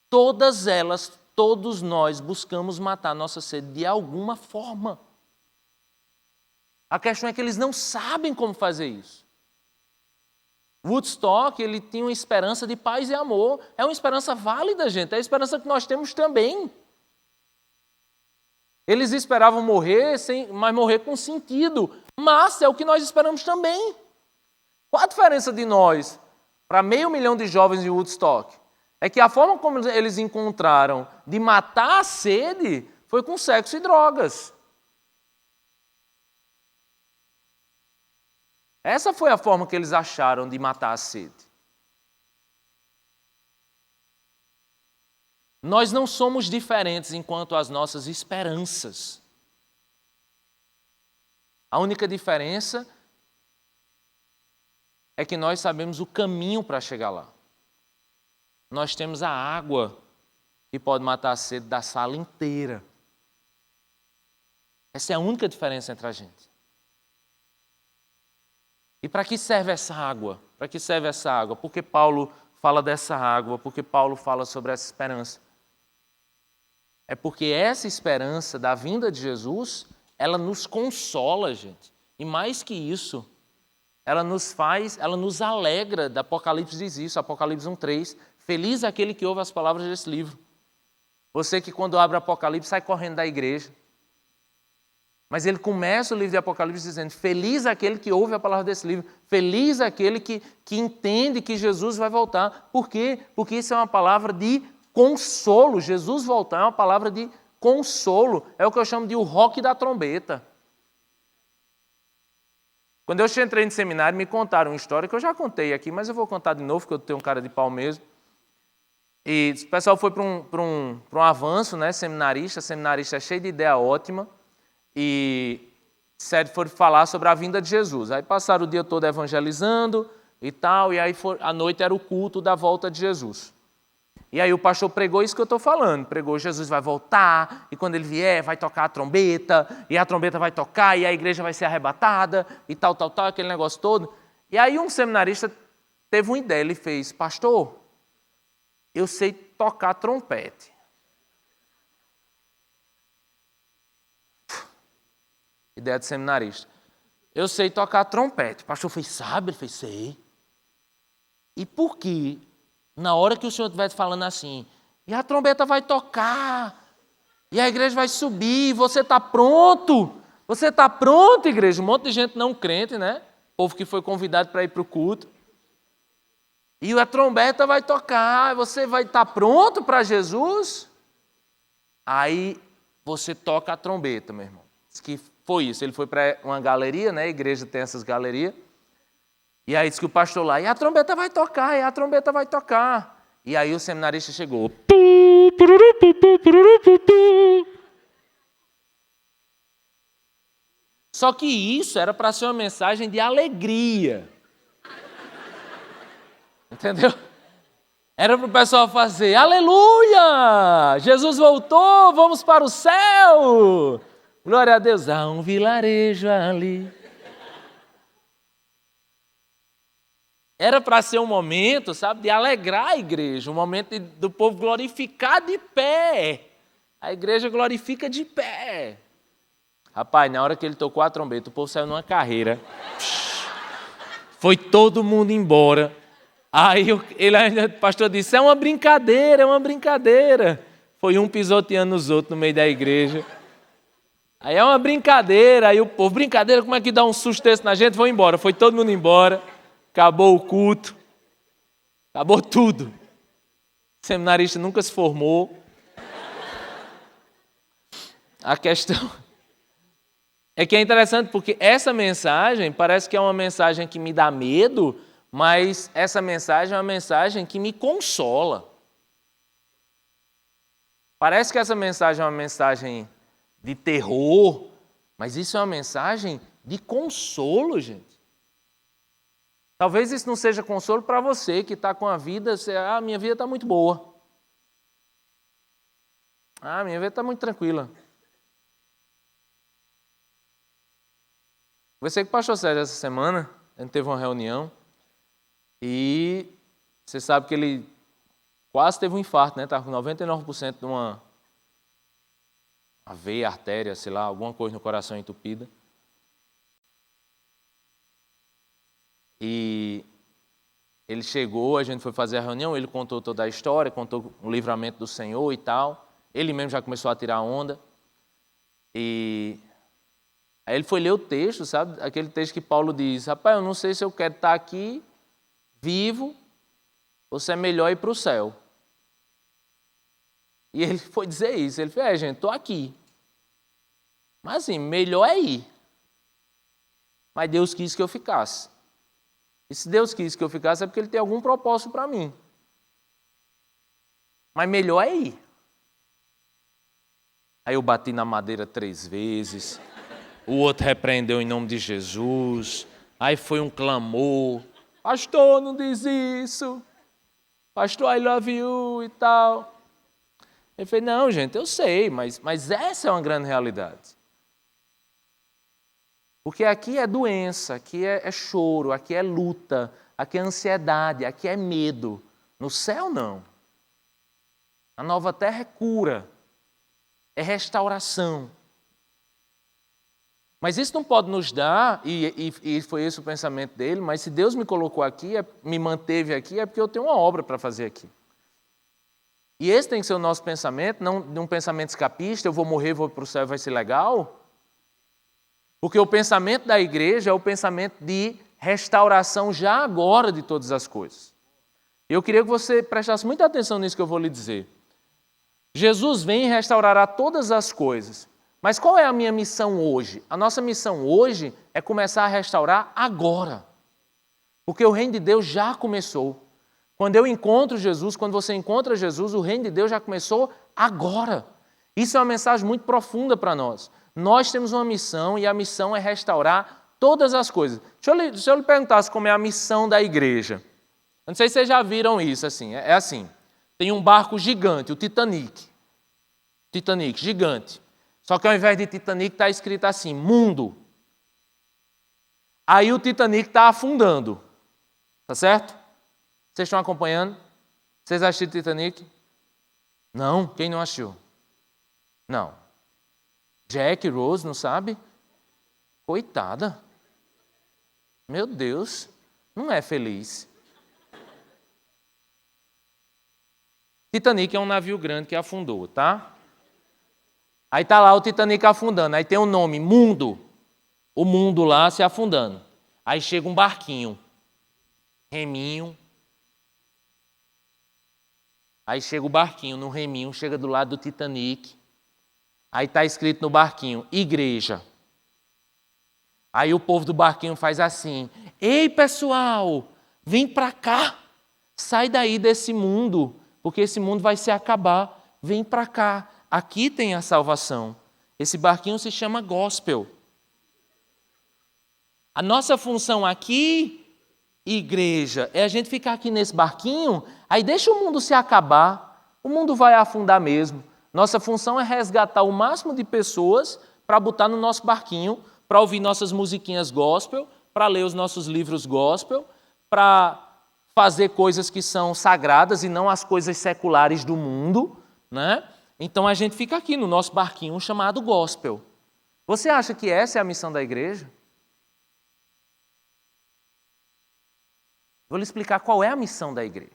Todas elas, todos nós buscamos matar nossa sede de alguma forma. A questão é que eles não sabem como fazer isso. Woodstock, ele tinha uma esperança de paz e amor. É uma esperança válida, gente. É a esperança que nós temos também. Eles esperavam morrer, mas morrer com sentido. Mas é o que nós esperamos também. Qual a diferença de nós para 500 mil de jovens de Woodstock? É que a forma como eles encontraram de matar a sede foi com sexo e drogas. Essa foi a forma que eles acharam de matar a sede. Nós não somos diferentes enquanto às nossas esperanças. A única diferença é que nós sabemos o caminho para chegar lá. Nós temos a água que pode matar a sede da sala inteira. Essa é a única diferença entre a gente. E para que serve essa água? Para que serve essa água? Por que Paulo fala dessa água? Por que Paulo fala sobre essa esperança? É porque essa esperança da vinda de Jesus, ela nos consola, gente. E mais que isso, ela nos alegra. Da Apocalipse diz isso, Apocalipse 1:3. Feliz aquele que ouve as palavras desse livro. Você que quando abre o Apocalipse sai correndo da igreja. Mas ele começa o livro de Apocalipse dizendo, feliz aquele que ouve a palavra desse livro. Feliz aquele que entende que Jesus vai voltar. Por quê? Porque isso é uma palavra de consolo. Jesus voltar é uma palavra de consolo. É o que eu chamo de o roque da trombeta. Quando eu entrei no seminário, me contaram uma história que eu já contei aqui, mas eu vou contar de novo, porque eu tenho um cara de pau mesmo. E o pessoal foi para um avanço, né, seminarista é cheio de ideia ótima, e foram falar sobre a vinda de Jesus. Aí passaram o dia todo evangelizando e tal, e aí à noite era o culto da volta de Jesus. E aí o pastor pregou isso que eu estou falando, pregou Jesus vai voltar, e quando ele vier vai tocar a trombeta, e a trombeta vai tocar, e a igreja vai ser arrebatada, e tal, aquele negócio todo. E aí um seminarista teve uma ideia, ele fez, pastor, eu sei tocar trompete. Ideia de seminarista. Eu sei tocar trompete. O pastor fez, sabe? Ele fez, sei. E por quê? Na hora que o senhor estiver falando assim, e a trombeta vai tocar, e a igreja vai subir, você está pronto? Você está pronto, igreja? Um monte de gente não crente, né? Povo que foi convidado para ir para o culto. E a trombeta vai tocar, você vai estar pronto para Jesus? Aí você toca a trombeta, meu irmão. Diz que foi isso. Ele foi para uma galeria, né? A igreja tem essas galerias. E aí disse que o pastor lá, e a trombeta vai tocar, e a trombeta vai tocar. E aí o seminarista chegou. Só que isso era para ser uma mensagem de alegria. Entendeu? Era para o pessoal fazer, aleluia! Jesus voltou, vamos para o céu! Glória a Deus, há um vilarejo ali. Era para ser um momento, sabe, de alegrar a igreja, um momento do povo glorificar de pé. A igreja glorifica de pé. Rapaz, na hora que ele tocou a trombeta, o povo saiu numa carreira. Foi todo mundo embora. Aí o pastor disse, é uma brincadeira, é uma brincadeira. Foi um pisoteando os outros no meio da igreja. Aí é uma brincadeira, aí o povo, brincadeira, como é que dá um susto desse na gente? Foi embora, foi todo mundo embora. Acabou o culto. Acabou tudo. O seminarista nunca se formou. A questão é que é interessante porque essa mensagem parece que é uma mensagem que me dá medo, mas essa mensagem é uma mensagem que me consola. Parece que essa mensagem é uma mensagem de terror, mas isso é uma mensagem de consolo, gente. Talvez isso não seja consolo para você que está com a vida, minha vida está muito boa. Minha vida está muito tranquila. Conversei com o pastor Sérgio essa semana, a gente teve uma reunião, e você sabe que ele quase teve um infarto, né? Estava com 99% de uma veia, artéria, sei lá, alguma coisa no coração entupida. E ele chegou, a gente foi fazer a reunião, ele contou toda a história, contou o livramento do Senhor e tal. Ele mesmo já começou a tirar onda. E aí ele foi ler o texto, sabe? Aquele texto que Paulo diz, rapaz, eu não sei se eu quero estar aqui vivo ou se é melhor ir para o céu. E ele foi dizer isso, ele falou, gente, estou aqui. Mas assim, melhor é ir. Mas Deus quis que eu ficasse. E se Deus quis que eu ficasse é porque Ele tem algum propósito para mim. Mas melhor é ir. Aí eu bati na madeira 3 vezes. O outro repreendeu em nome de Jesus. Aí foi um clamor. Pastor, não diz isso. Pastor, I love you e tal. Ele falou, não, gente, eu sei, mas essa é uma grande realidade. Porque aqui é doença, aqui é choro, aqui é luta, aqui é ansiedade, aqui é medo. No céu, não. A nova terra é cura, é restauração. Mas isso não pode nos dar, e foi esse o pensamento dele, mas se Deus me colocou aqui, me manteve aqui, é porque eu tenho uma obra para fazer aqui. E esse tem que ser o nosso pensamento, não de um pensamento escapista, eu vou morrer, vou para o céu, vai ser legal. Porque o pensamento da igreja é o pensamento de restauração já agora de todas as coisas. Eu queria que você prestasse muita atenção nisso que eu vou lhe dizer. Jesus vem e restaurará todas as coisas. Mas qual é a minha missão hoje? A nossa missão hoje é começar a restaurar agora. Porque o reino de Deus já começou. Quando eu encontro Jesus, quando você encontra Jesus, o reino de Deus já começou agora. Isso é uma mensagem muito profunda para nós. Nós temos uma missão e a missão é restaurar todas as coisas. Deixa eu lhe perguntar como é a missão da igreja. Não sei se vocês já viram isso assim. É assim, tem um barco gigante, o Titanic. Titanic, gigante. Só que ao invés de Titanic está escrito assim, mundo. Aí o Titanic está afundando. Tá certo? Vocês estão acompanhando? Vocês assistiram Titanic? Não? Quem não achou? Não. Jack, Rose, não sabe? Coitada. Meu Deus, não é feliz. Titanic é um navio grande que afundou, tá? Aí está lá o Titanic afundando, aí tem o nome, mundo. O mundo lá se afundando. Aí chega um barquinho, reminho. Aí chega o barquinho no reminho, chega do lado do Titanic. Aí está escrito no barquinho, igreja. Aí o povo do barquinho faz assim, ei pessoal, vem para cá, sai daí desse mundo, porque esse mundo vai se acabar, vem para cá. Aqui tem a salvação. Esse barquinho se chama gospel. A nossa função aqui, igreja, é a gente ficar aqui nesse barquinho, aí deixa o mundo se acabar, o mundo vai afundar mesmo. Nossa função é resgatar o máximo de pessoas para botar no nosso barquinho, para ouvir nossas musiquinhas gospel, para ler os nossos livros gospel, para fazer coisas que são sagradas e não as coisas seculares do mundo, né? Então a gente fica aqui no nosso barquinho chamado gospel. Você acha que essa é a missão da igreja? Vou lhe explicar qual é a missão da igreja.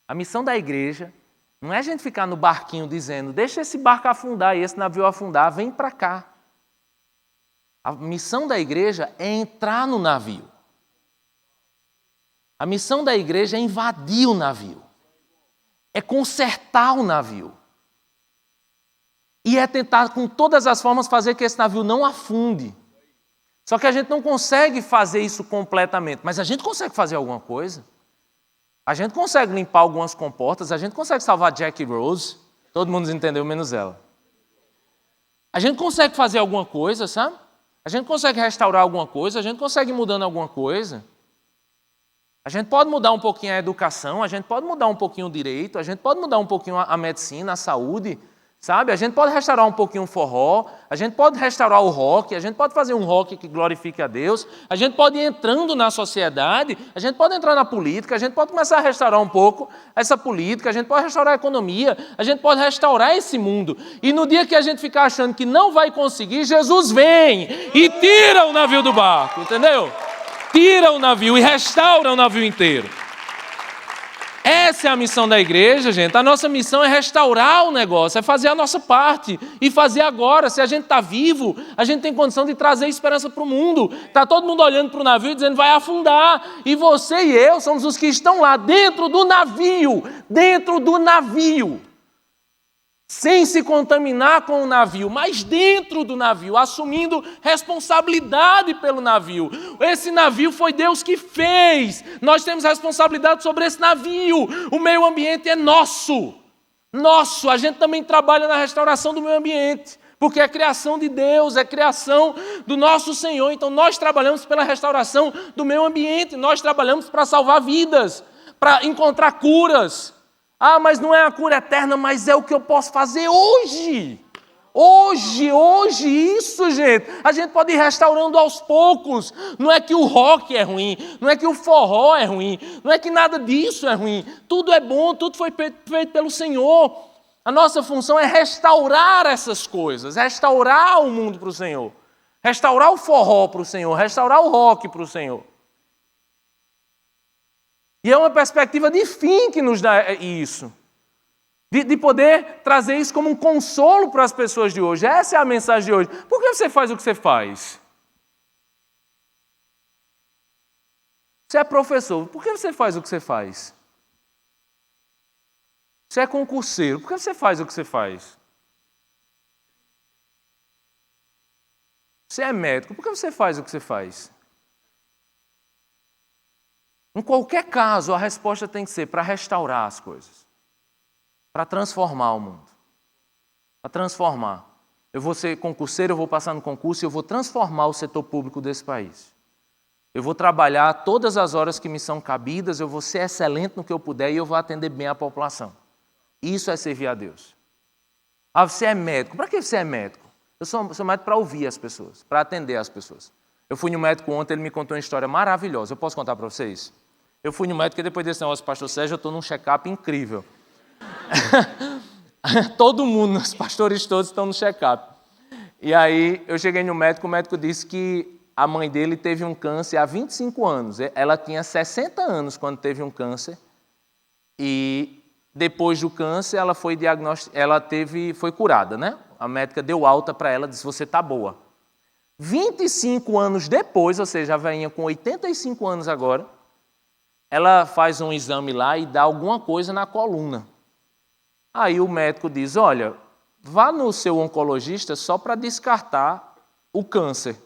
A missão da igreja não é a gente ficar no barquinho dizendo, deixa esse barco afundar e esse navio afundar, vem para cá. A missão da igreja é entrar no navio. A missão da igreja é invadir o navio. É consertar o navio. E é tentar, com todas as formas, fazer que esse navio não afunde. Só que a gente não consegue fazer isso completamente, mas a gente consegue fazer alguma coisa. A gente consegue limpar algumas comportas, a gente consegue salvar Jack e Rose. Todo mundo entendeu, menos ela. A gente consegue fazer alguma coisa, sabe? A gente consegue restaurar alguma coisa, a gente consegue ir mudando alguma coisa. A gente pode mudar um pouquinho a educação, a gente pode mudar um pouquinho o direito, a gente pode mudar um pouquinho a medicina, a saúde, sabe? A gente pode restaurar um pouquinho o forró, a gente pode restaurar o rock, a gente pode fazer um rock que glorifique a Deus, a gente pode ir entrando na sociedade, a gente pode entrar na política, a gente pode começar a restaurar um pouco essa política, a gente pode restaurar a economia, a gente pode restaurar esse mundo. E no dia que a gente ficar achando que não vai conseguir, Jesus vem e tira o navio do barco, entendeu? Tira o navio e restaura o navio inteiro. Essa é a missão da igreja, gente. A nossa missão é restaurar o negócio, é fazer a nossa parte e fazer agora. Se a gente está vivo, a gente tem condição de trazer esperança para o mundo. Está todo mundo olhando para o navio e dizendo, vai afundar. E você e eu somos os que estão lá dentro do navio, sem se contaminar com o navio, mas dentro do navio, assumindo responsabilidade pelo navio. Esse navio foi Deus que fez. Nós temos responsabilidade sobre esse navio. O meio ambiente é nosso. nosso, a gente também trabalha na restauração do meio ambiente, porque é criação de Deus, é criação do nosso Senhor. Então nós trabalhamos pela restauração do meio ambiente, nós trabalhamos para salvar vidas, para encontrar curas. Ah, mas não é a cura eterna, mas é o que eu posso fazer hoje. Hoje, isso, gente. A gente pode ir restaurando aos poucos. Não é que o rock é ruim, não é que o forró é ruim, não é que nada disso é ruim. Tudo é bom, tudo foi feito pelo Senhor. A nossa função é restaurar essas coisas, restaurar o mundo para o Senhor, restaurar o forró para o Senhor, restaurar o rock para o Senhor. E é uma perspectiva de fim que nos dá isso. De poder trazer isso como um consolo para as pessoas de hoje. Essa é a mensagem de hoje. Por que você faz o que você faz? Você é professor, por que você faz o que você faz? Você é concurseiro, por que você faz o que você faz? Você é médico, por que você faz o que você faz? Em qualquer caso, a resposta tem que ser para restaurar as coisas. Para transformar o mundo. Para transformar. Eu vou ser concurseiro, eu vou passar no concurso e eu vou transformar o setor público desse país. Eu vou trabalhar todas as horas que me são cabidas, eu vou ser excelente no que eu puder e eu vou atender bem a população. Isso é servir a Deus. Ah, você é médico. Para que você é médico? Eu sou médico para ouvir as pessoas, para atender as pessoas. Eu fui no médico ontem, ele me contou uma história maravilhosa. Eu posso contar para vocês? Eu fui no médico e depois desse negócio, pastor Sérgio, eu estou num check-up incrível. Todo mundo, os pastores todos estão no check-up. E aí eu cheguei no médico, o médico disse que a mãe dele teve um câncer há 25 anos. Ela tinha 60 anos quando teve um câncer. E depois do câncer ela foi foi curada, né? A médica deu alta para ela, disse, você está boa. 25 anos depois, ou seja, a velhinha com 85 anos agora, ela faz um exame lá e dá alguma coisa na coluna. Aí o médico diz, olha, vá no seu oncologista só para descartar o câncer.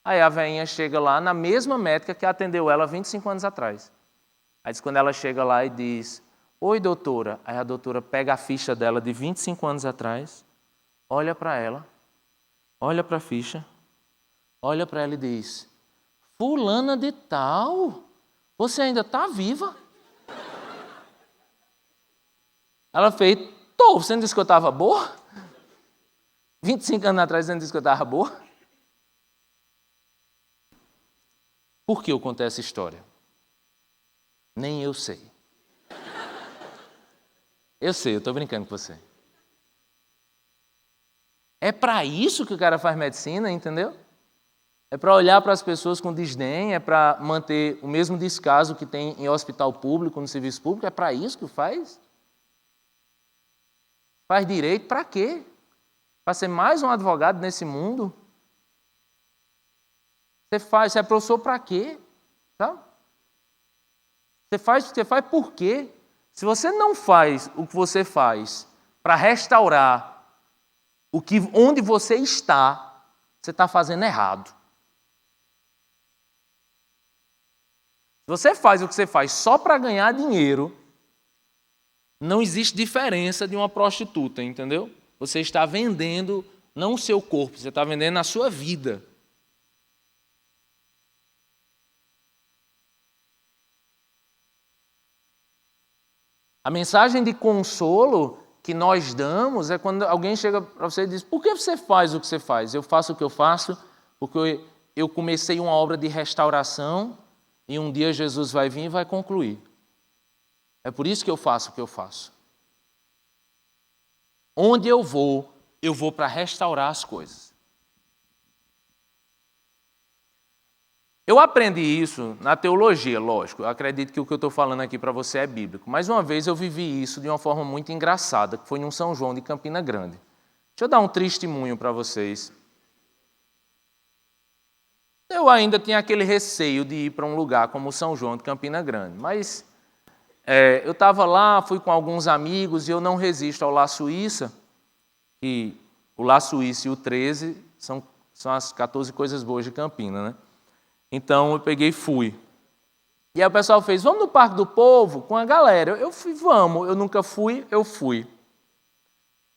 Aí a velhinha chega lá na mesma médica que atendeu ela 25 anos atrás. Aí diz, quando ela chega lá e diz, oi doutora, aí a doutora pega a ficha dela de 25 anos atrás, olha para ela, olha para a ficha, olha para ela e diz, fulana de tal, você ainda está viva? Ela fez, você não disse que eu estava boa? 25 anos atrás você não disse que eu estava boa? Por que eu contei essa história? Nem eu sei. Eu sei, eu estou brincando com você. É para isso que o cara faz medicina, entendeu? É para olhar para as pessoas com desdém, é para manter o mesmo descaso que tem em hospital público, no serviço público, é para isso que faz? Faz direito para quê? Para ser mais um advogado nesse mundo? Você é professor para quê? Sabe? Você faz por quê? Se você não faz o que você faz para restaurar onde você está fazendo errado. Se você faz o que você faz só para ganhar dinheiro, não existe diferença de uma prostituta, entendeu? Você está vendendo não o seu corpo, você está vendendo a sua vida. A mensagem de consolo que nós damos é quando alguém chega para você e diz, por que você faz o que você faz? Eu faço o que eu faço porque eu comecei uma obra de restauração e um dia Jesus vai vir e vai concluir. É por isso que eu faço o que eu faço. Onde eu vou para restaurar as coisas. Eu aprendi isso na teologia, lógico. Eu acredito que o que eu estou falando aqui para você é bíblico. Mas uma vez eu vivi isso de uma forma muito engraçada, que foi em um São João de Campina Grande. Deixa eu dar um testemunho para vocês. Eu ainda tinha aquele receio de ir para um lugar como o São João de Campina Grande. Mas eu estava lá, fui com alguns amigos e eu não resisto ao La Suíça, que o La Suíça e o 13 são as 14 coisas boas de Campina, né? Então eu peguei e fui. E aí o pessoal fez, vamos no Parque do Povo com a galera. Eu fui, vamos. Eu nunca fui, eu fui.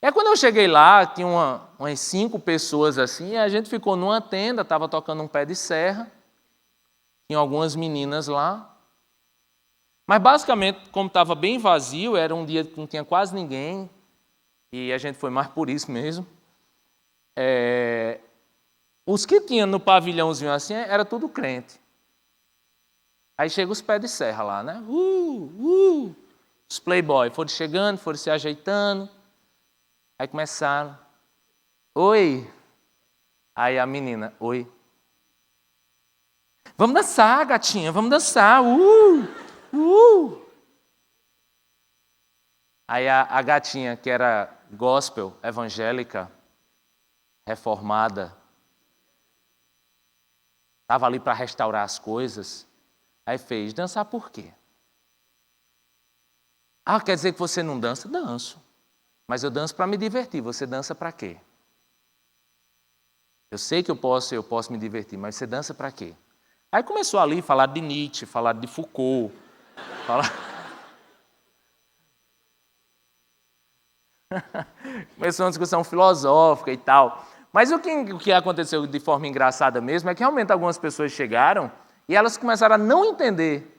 E aí, quando eu cheguei lá, tinha umas 5 pessoas assim, e a gente ficou numa tenda, estava tocando um pé de serra, tinha algumas meninas lá. Mas basicamente, como estava bem vazio, era um dia que não tinha quase ninguém, e a gente foi mais por isso mesmo. Os que tinham no pavilhãozinho assim, era tudo crente. Aí chega os pés de serra lá, né? Os playboy foram chegando, foram se ajeitando. Aí começaram. Oi. Aí a menina, oi. Vamos dançar, gatinha, vamos dançar. Aí a gatinha, que era gospel, evangélica, reformada, estava ali para restaurar as coisas. Aí fez, dançar por quê? Ah, quer dizer que você não dança? Danço. Mas eu danço para me divertir. Você dança para quê? Eu sei que eu posso me divertir, mas você dança para quê? Aí começou ali a falar de Nietzsche, falar de Foucault, começou uma discussão filosófica e tal. Mas o que aconteceu de forma engraçada mesmo é que realmente algumas pessoas chegaram e elas começaram a não entender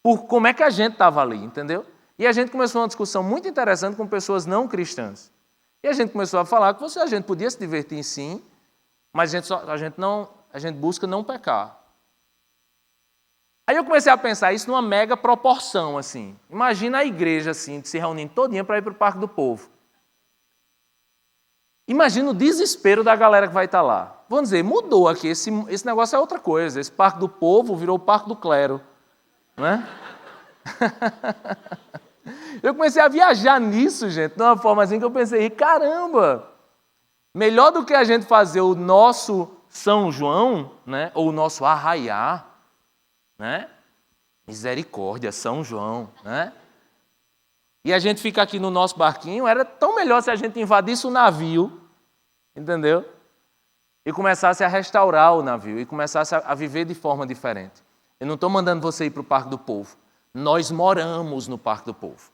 como é que a gente estava ali, entendeu? E a gente começou uma discussão muito interessante com pessoas não cristãs. E a gente começou a falar que a gente podia se divertir sim, mas a gente busca não pecar. Aí eu comecei a pensar isso numa mega proporção, assim. Imagina a igreja, assim, se reunindo todinha para ir para o Parque do Povo. Imagina o desespero da galera que vai estar lá. Vamos dizer, mudou aqui, esse negócio é outra coisa. Esse Parque do Povo virou o Parque do Clero. Não é? Eu comecei a viajar nisso, gente, de uma forma assim que eu pensei, caramba, melhor do que a gente fazer o nosso São João, né, ou o nosso Arraiá, né? Misericórdia, São João, né? E a gente fica aqui no nosso barquinho, era tão melhor se a gente invadisse o navio, entendeu? E começasse a restaurar o navio, e começasse a viver de forma diferente. Eu não estou mandando você ir para o Parque do Povo. Nós moramos no Parque do Povo.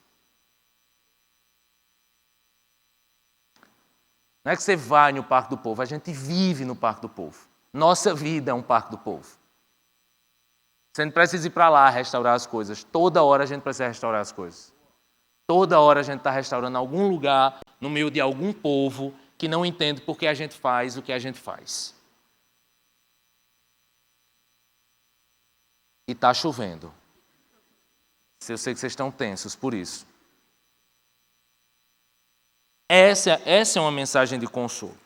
Não é que você vai no Parque do Povo, a gente vive no Parque do Povo. Nossa vida é um Parque do Povo. Você não precisa ir para lá restaurar as coisas. Toda hora a gente precisa restaurar as coisas. Toda hora a gente está restaurando algum lugar no meio de algum povo que não entende por que a gente faz o que a gente faz. E está chovendo. Eu sei que vocês estão tensos por isso. Essa é uma mensagem de consolo.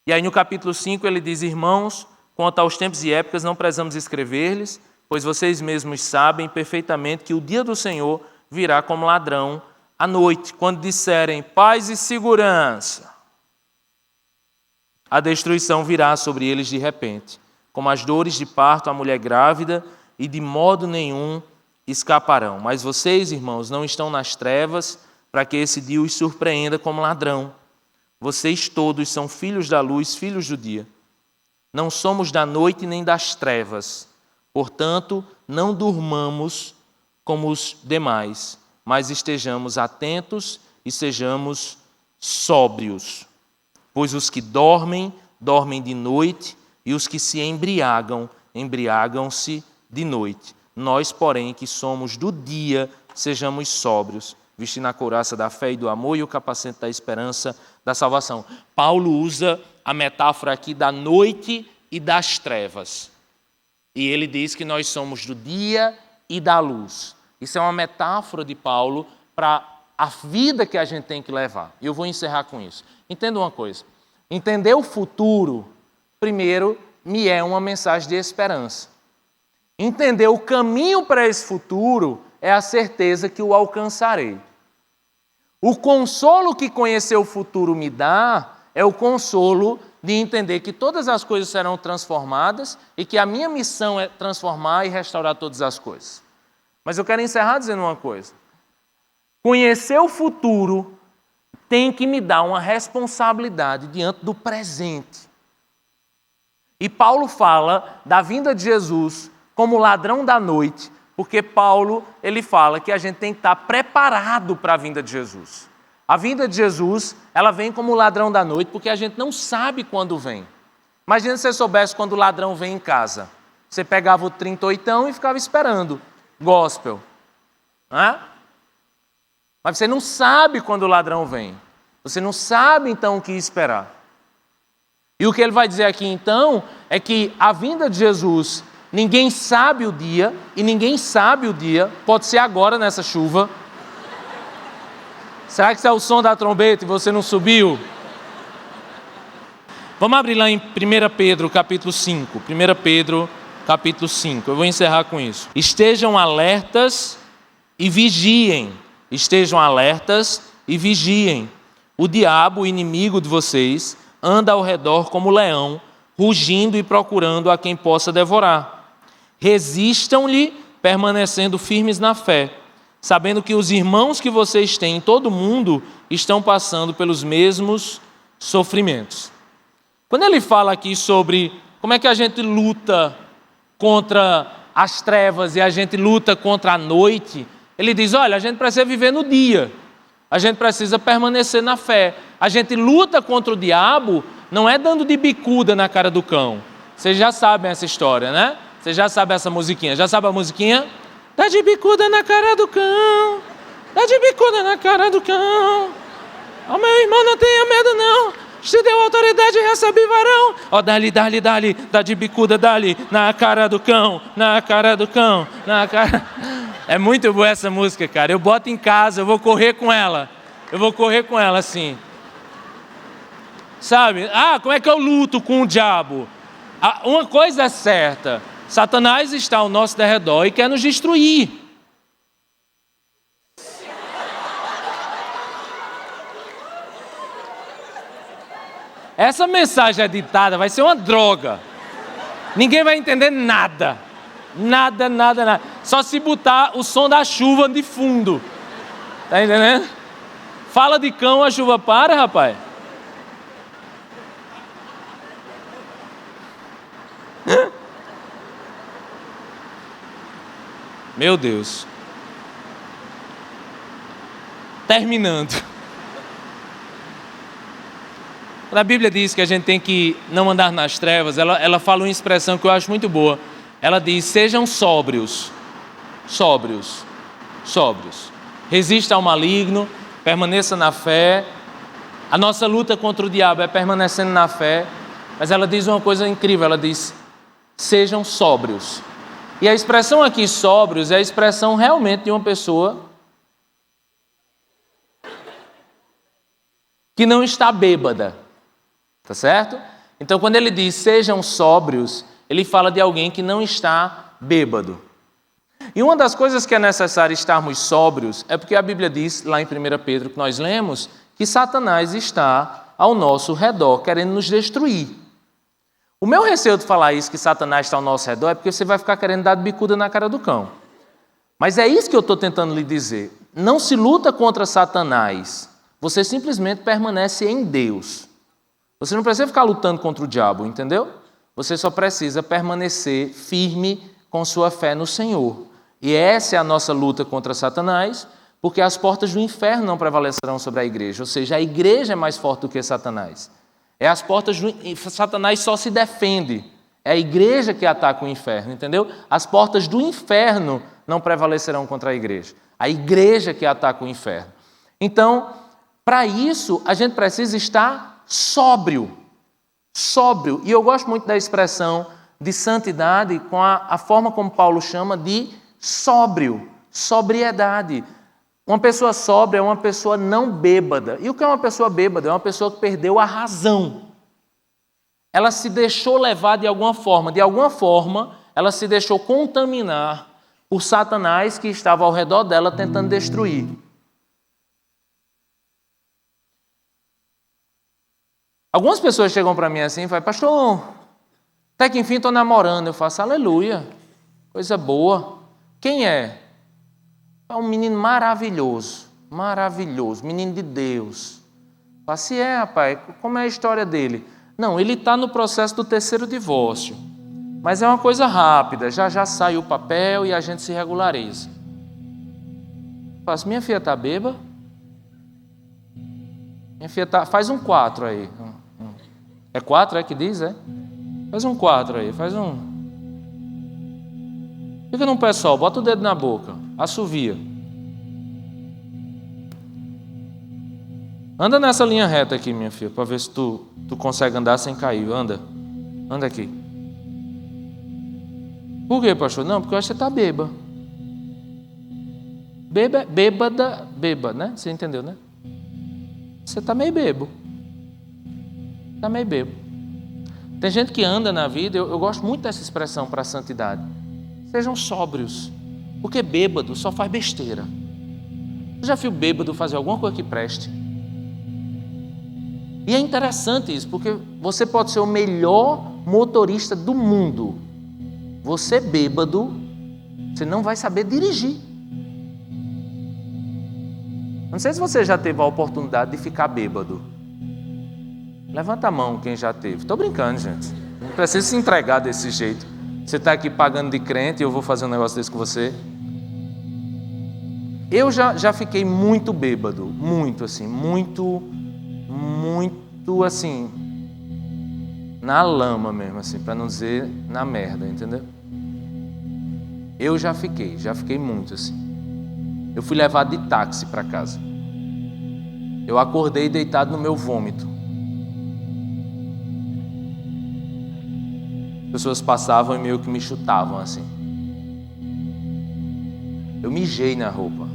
E aí no capítulo 5 ele diz, irmãos, quanto aos tempos e épocas não precisamos escrever-lhes, pois vocês mesmos sabem perfeitamente que o dia do Senhor virá como ladrão à noite, quando disserem paz e segurança. A destruição virá sobre eles de repente, como as dores de parto à mulher grávida, e de modo nenhum escaparão. Mas vocês, irmãos, não estão nas trevas, para que esse dia os surpreenda como ladrão. Vocês todos são filhos da luz, filhos do dia. Não somos da noite nem das trevas. Portanto, não durmamos como os demais, mas estejamos atentos e sejamos sóbrios. Pois os que dormem, dormem de noite, e os que se embriagam, embriagam-se de noite. Nós, porém, que somos do dia, sejamos sóbrios, vestindo a couraça da fé e do amor e o capacete da esperança da salvação. Paulo usa a metáfora aqui da noite e das trevas. E ele diz que nós somos do dia e da luz. Isso é uma metáfora de Paulo para a vida que a gente tem que levar. E eu vou encerrar com isso. Entenda uma coisa. Entender o futuro, primeiro, me é uma mensagem de esperança. Entender o caminho para esse futuro é a certeza que o alcançarei. O consolo que conhecer o futuro me dá é o consolo de entender que todas as coisas serão transformadas e que a minha missão é transformar e restaurar todas as coisas. Mas eu quero encerrar dizendo uma coisa. Conhecer o futuro tem que me dar uma responsabilidade diante do presente. E Paulo fala da vinda de Jesus como ladrão da noite, porque Paulo ele fala que a gente tem que estar preparado para a vinda de Jesus. A vinda de Jesus, ela vem como o ladrão da noite, porque a gente não sabe quando vem. Imagina se você soubesse quando o ladrão vem em casa. Você pegava o 38 e ficava esperando. Gospel. Hã? Mas você não sabe quando o ladrão vem. Você não sabe, então, o que esperar. E o que ele vai dizer aqui, então, é que a vinda de Jesus, ninguém sabe o dia, e ninguém sabe o dia, pode ser agora nessa chuva. Será que isso é o som da trombeta e você não subiu? Vamos abrir lá em 1 Pedro, capítulo 5. 1 Pedro, capítulo 5. Eu vou encerrar com isso. Estejam alertas e vigiem. Estejam alertas e vigiem. O diabo, o inimigo de vocês, anda ao redor como leão, rugindo e procurando a quem possa devorar. Resistam-lhe, permanecendo firmes na fé, sabendo que os irmãos que vocês têm em todo o mundo estão passando pelos mesmos sofrimentos. Quando ele fala aqui sobre como é que a gente luta contra as trevas e a gente luta contra a noite, ele diz, olha, a gente precisa viver no dia, a gente precisa permanecer na fé. A gente luta contra o diabo, não é dando de bicuda na cara do cão. Vocês já sabem essa história, né? Vocês já sabem essa musiquinha. Já sabe a musiquinha? Dá de bicuda na cara do cão, dá de bicuda na cara do cão. Ó, meu irmão, não tenha medo não, te deu autoridade e recebe varão. Ó, dá-lhe, dá de bicuda, dá-lhe na cara do cão, na cara do cão, na cara... É muito boa essa música, cara. Eu boto em casa, eu vou correr com ela. Eu vou correr com ela assim. Sabe? Ah, como é que eu luto com o diabo? Uma coisa é certa. Satanás está ao nosso derredor e quer nos destruir. Essa mensagem editada vai ser uma droga. Ninguém vai entender nada. Nada. Só se botar o som da chuva de fundo. Tá entendendo? Fala de cão, a chuva para, rapaz. Meu Deus. Terminando. Quando a Bíblia diz que a gente tem que não andar nas trevas, ela fala uma expressão que eu acho muito boa. Ela diz, sejam sóbrios. Sóbrios. Sóbrios. Resista ao maligno, permaneça na fé. A nossa luta contra o diabo é permanecendo na fé. Mas ela diz uma coisa incrível, ela diz, sejam sóbrios. E a expressão aqui, sóbrios, é a expressão realmente de uma pessoa que não está bêbada. Tá certo? Então, quando ele diz sejam sóbrios, ele fala de alguém que não está bêbado. E uma das coisas que é necessário estarmos sóbrios é porque a Bíblia diz, lá em 1 Pedro, que nós lemos, que Satanás está ao nosso redor, querendo nos destruir. O meu receio de falar isso, que Satanás está ao nosso redor, é porque você vai ficar querendo dar de bicuda na cara do cão. Mas é isso que eu estou tentando lhe dizer. Não se luta contra Satanás, você simplesmente permanece em Deus. Você não precisa ficar lutando contra o diabo, entendeu? Você só precisa permanecer firme com sua fé no Senhor. E essa é a nossa luta contra Satanás, porque as portas do inferno não prevalecerão sobre a igreja. Ou seja, a igreja é mais forte do que Satanás. As portas do... Satanás só se defende. É a igreja que ataca o inferno, entendeu? As portas do inferno não prevalecerão contra a igreja. A igreja que ataca o inferno. Então, para isso, a gente precisa estar sóbrio. Sóbrio. E eu gosto muito da expressão de santidade com a forma como Paulo chama de sóbrio. Sobriedade. Uma pessoa sóbria é uma pessoa não bêbada. E o que é uma pessoa bêbada? É uma pessoa que perdeu a razão. Ela se deixou levar de alguma forma, ela se deixou contaminar por Satanás que estava ao redor dela tentando destruir. Algumas pessoas chegam para mim assim e falam, pastor, até que enfim estou namorando. Eu faço, aleluia, coisa boa. Quem é? É um menino maravilhoso, menino de Deus. Eu faço, se é, rapaz, como é a história dele? Não, ele está no processo do 3º divórcio, mas é uma coisa rápida, já sai o papel e a gente se regulariza. Eu faço, minha filha está bêbada? Minha filha faz um 4 aí. É 4, é que diz, é? Faz um 4 aí, faz um... Fica num pé só, bota o dedo na boca, assovia. Anda nessa linha reta aqui, minha filha, para ver se tu consegue andar sem cair. Anda aqui. Por quê, pastor? Não, porque eu acho que você está bêbada. Bêbada, né? Você entendeu, né? Você está meio bêbado. Está meio bêbado. Tem gente que anda na vida, eu gosto muito dessa expressão para a santidade. Sejam sóbrios, porque bêbado só faz besteira. Você já viu bêbado fazer alguma coisa que preste? E é interessante isso, porque você pode ser o melhor motorista do mundo. Você bêbado, você não vai saber dirigir. Não sei se você já teve a oportunidade de ficar bêbado. Levanta a mão quem já teve. Estou brincando, gente. Não precisa se entregar desse jeito. Você está aqui pagando de crente e eu vou fazer um negócio desse com você. Eu já fiquei muito bêbado. Muito assim. Muito assim. Na lama mesmo, assim. Para não dizer na merda, entendeu? Eu já fiquei muito assim. Eu fui levado de táxi para casa. Eu acordei deitado no meu vômito. As pessoas passavam e meio que me chutavam assim. Eu mijei na roupa.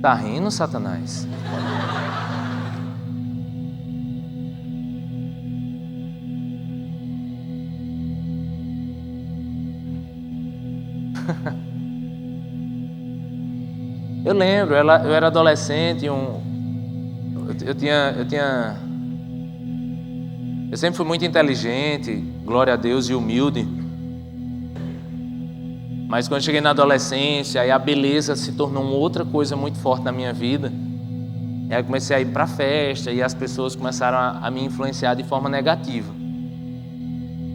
Tá rindo, Satanás? Eu lembro, eu era adolescente, eu sempre fui muito inteligente, glória a Deus, e humilde. Mas quando cheguei na adolescência, aí a beleza se tornou uma outra coisa muito forte na minha vida. E aí eu comecei a ir para festa e as pessoas começaram a me influenciar de forma negativa.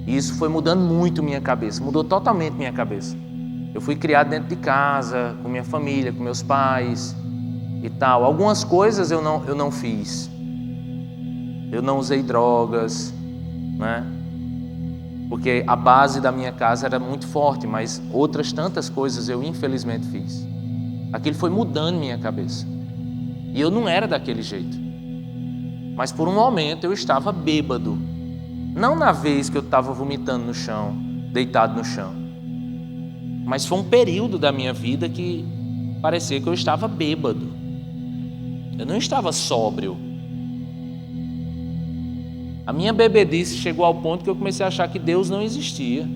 E isso foi mudando muito minha cabeça, mudou totalmente minha cabeça. Eu fui criado dentro de casa, com minha família, com meus pais e tal. Algumas coisas eu não fiz. Eu não usei drogas, né? Porque a base da minha casa era muito forte, mas outras tantas coisas eu infelizmente fiz. Aquilo foi mudando minha cabeça. E eu não era daquele jeito. Mas por um momento eu estava bêbado. Não na vez que eu estava vomitando no chão, deitado no chão. Mas foi um período da minha vida que parecia que eu estava bêbado. Eu não estava sóbrio. A minha bebedice chegou ao ponto que eu comecei a achar que Deus não existia.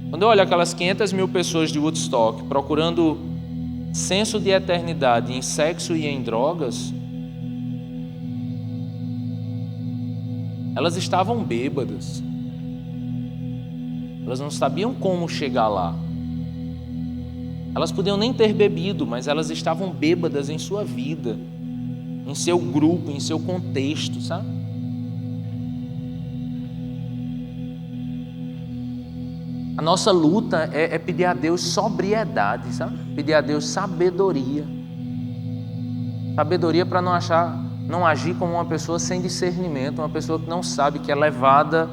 Quando eu olho aquelas 500 mil pessoas de Woodstock procurando senso de eternidade em sexo e em drogas, elas estavam bêbadas. Elas não sabiam como chegar lá. Elas podiam nem ter bebido, mas elas estavam bêbadas em sua vida, em seu grupo, em seu contexto, sabe? A nossa luta é pedir a Deus sobriedade, sabe? Pedir a Deus sabedoria. Sabedoria para não agir como uma pessoa sem discernimento, uma pessoa que não sabe, que é levada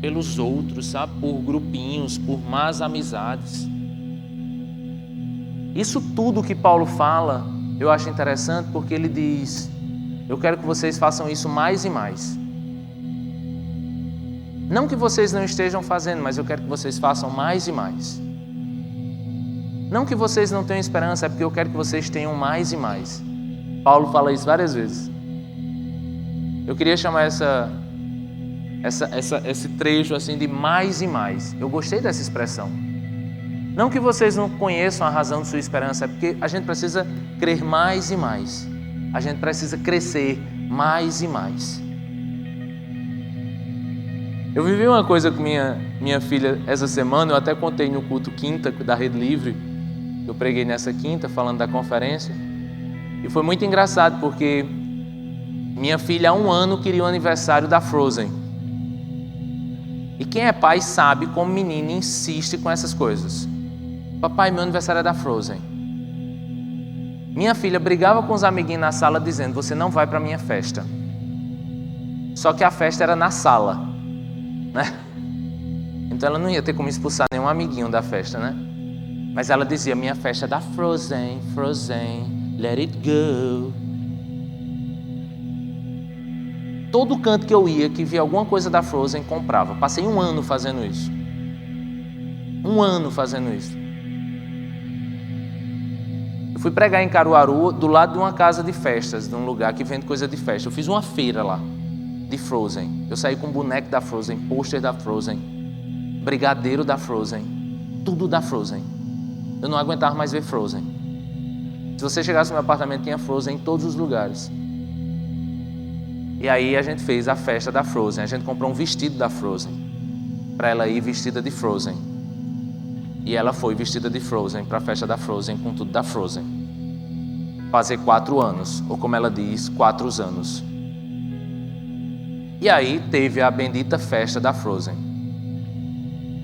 pelos outros, sabe? Por grupinhos, por más amizades. Isso tudo que Paulo fala, eu acho interessante porque ele diz: eu quero que vocês façam isso mais e mais. Não que vocês não estejam fazendo, mas eu quero que vocês façam mais e mais. Não que vocês não tenham esperança, é porque eu quero que vocês tenham mais e mais. Paulo fala isso várias vezes. Eu queria chamar esse trecho assim de mais e mais. Eu gostei dessa expressão. Não que vocês não conheçam a razão de sua esperança, é porque a gente precisa crer mais e mais. A gente precisa crescer mais e mais. Eu vivi uma coisa com minha filha essa semana, eu até contei no culto quinta da Rede Livre. Eu preguei nessa quinta falando da conferência. E foi muito engraçado porque minha filha há 1 ano queria o aniversário da Frozen. E quem é pai sabe como menino insiste com essas coisas. Papai, meu aniversário é da Frozen. Minha filha brigava com os amiguinhos na sala dizendo, você não vai para minha festa. Só que a festa era na sala, né? Então ela não ia ter como expulsar nenhum amiguinho da festa, né? Mas ela dizia, minha festa é da Frozen, Frozen, let it go. Todo canto que eu ia, que via alguma coisa da Frozen, comprava. Passei 1 ano fazendo isso. 1 ano fazendo isso. Eu fui pregar em Caruaru, do lado de uma casa de festas, de um lugar que vende coisa de festa. Eu fiz uma feira lá, de Frozen. Eu saí com boneco da Frozen, pôster da Frozen, brigadeiro da Frozen, tudo da Frozen. Eu não aguentava mais ver Frozen. Se você chegasse no meu apartamento, tinha Frozen em todos os lugares. E aí a gente fez a festa da Frozen. A gente comprou um vestido da Frozen, para ela ir vestida de Frozen. E ela foi vestida de Frozen para a festa da Frozen, com tudo da Frozen. Fazer 4 anos, ou como ela diz, 4 anos. E aí teve a bendita festa da Frozen.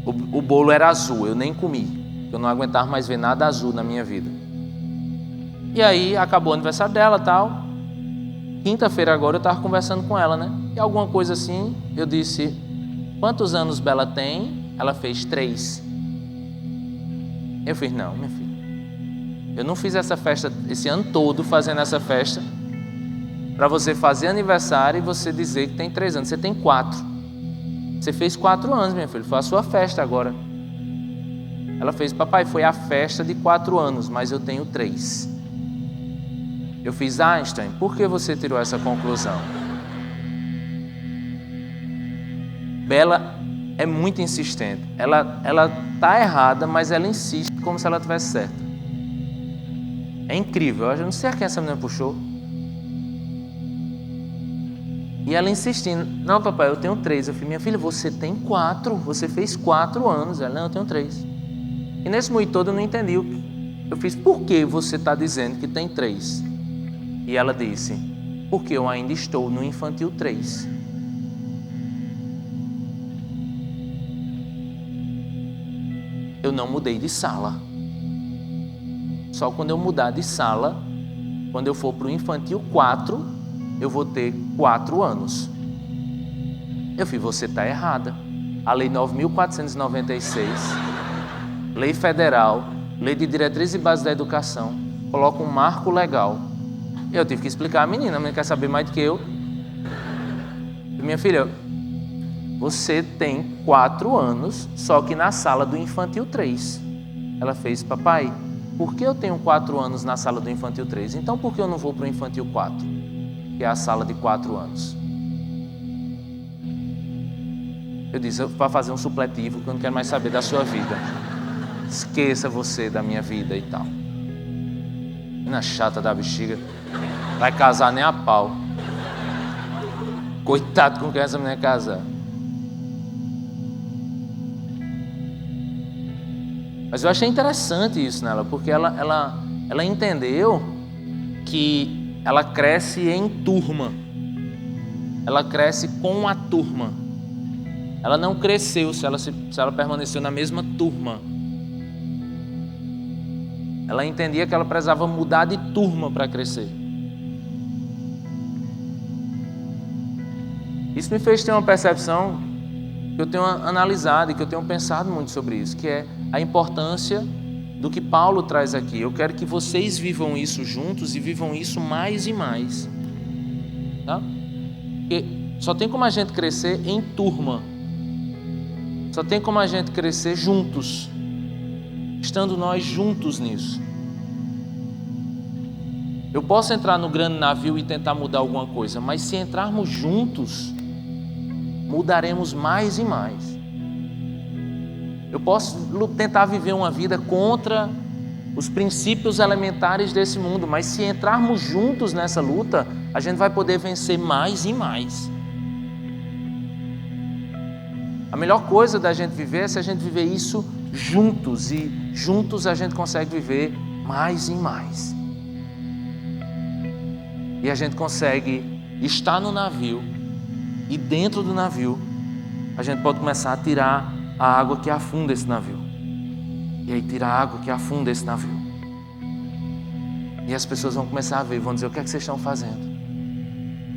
O bolo era azul, eu nem comi. Eu não aguentava mais ver nada azul na minha vida. E aí acabou o aniversário dela e tal. Quinta-feira agora eu estava conversando com ela, né? E alguma coisa assim, eu disse, quantos anos Bela tem? Ela fez 3. Eu fiz, não, minha filha. Eu não fiz essa festa, esse ano todo fazendo essa festa, para você fazer aniversário e você dizer que tem 3 anos. Você tem 4. Você fez 4 anos, minha filha. Foi a sua festa agora. Ela fez, papai, foi a festa de 4 anos, mas eu tenho 3. Eu fiz, Einstein, por que você tirou essa conclusão? Bela é muito insistente. Ela tá errada, mas ela insiste como se ela tivesse certa. É incrível. Eu não sei a quem essa menina puxou. E ela insistindo. Não, papai, eu tenho 3. Eu falei, minha filha, você tem 4. Você fez 4 anos. Ela, não, eu tenho 3. E nesse momento todo eu não entendi. Eu fiz, por que você está dizendo que tem 3? E ela disse, porque eu ainda estou no infantil 3. Eu não mudei de sala. Só quando eu mudar de sala, quando eu for para o infantil 4, eu vou ter 4 anos. Eu falei, você está errada. A lei 9.496, lei federal, lei de diretriz e base da educação, coloca um marco legal. Eu tive que explicar a menina quer saber mais do que eu. Minha filha, você tem 4 anos, só que na sala do infantil 3. Ela fez, papai, por que eu tenho 4 anos na sala do infantil 3? Então por que eu não vou para o infantil 4? Que é a sala de 4 anos. Eu disse, para fazer um supletivo, que eu não quero mais saber da sua vida. Esqueça você da minha vida e tal. Menina chata da bexiga. Vai casar nem a pau. Coitado com quem essa menina casar. Mas eu achei interessante isso nela, porque ela entendeu que ela cresce em turma. Ela cresce com a turma. Ela não cresceu se ela permaneceu na mesma turma. Ela entendia que ela precisava mudar de turma para crescer. Isso me fez ter uma percepção que eu tenho analisado e que eu tenho pensado muito sobre isso, que é a importância do que Paulo traz aqui. Eu quero que vocês vivam isso juntos e vivam isso mais e mais. Tá? Porque só tem como a gente crescer em turma. Só tem como a gente crescer juntos, estando nós juntos nisso. Eu posso entrar no grande navio e tentar mudar alguma coisa, mas se entrarmos juntos, mudaremos mais e mais. Eu posso tentar viver uma vida contra os princípios elementares desse mundo, mas se entrarmos juntos nessa luta, a gente vai poder vencer mais e mais. A melhor coisa da gente viver é se a gente viver isso juntos, e juntos a gente consegue viver mais e mais. E a gente consegue estar no navio, e dentro do navio a gente pode começar a tirar a água que afunda esse navio. E aí tira a água que afunda esse navio. E as pessoas vão começar a ver, vão dizer: o que é que vocês estão fazendo?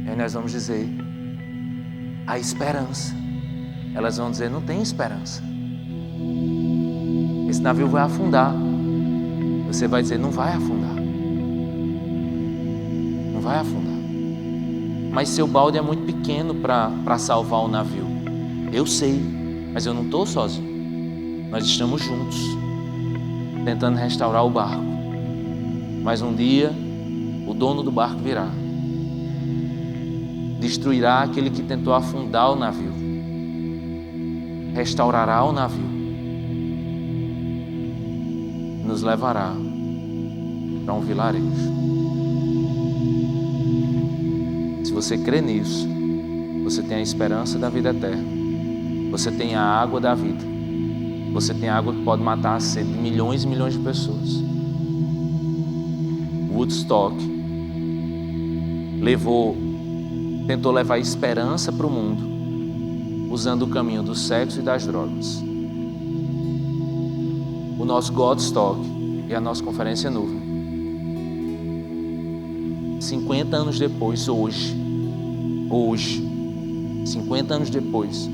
E aí nós vamos dizer: a esperança. Elas vão dizer: não tem esperança. Esse navio vai afundar. Você vai dizer: não vai afundar. Não vai afundar. Mas seu balde é muito pequeno para salvar o navio. Eu sei, mas eu não estou sozinho. Nós estamos juntos, tentando restaurar o barco. Mas um dia, o dono do barco virá. Destruirá aquele que tentou afundar o navio. Restaurará o navio. Nos levará para um vilarejo. Se você crê nisso, você tem a esperança da vida eterna. Você tem a água da vida. Você tem a água que pode matar a sede de milhões e milhões de pessoas. Woodstock tentou levar esperança para o mundo, usando o caminho do sexo e das drogas. O nosso Godstock e a nossa Conferência Nuvem, 50 anos depois, hoje, 50 anos depois,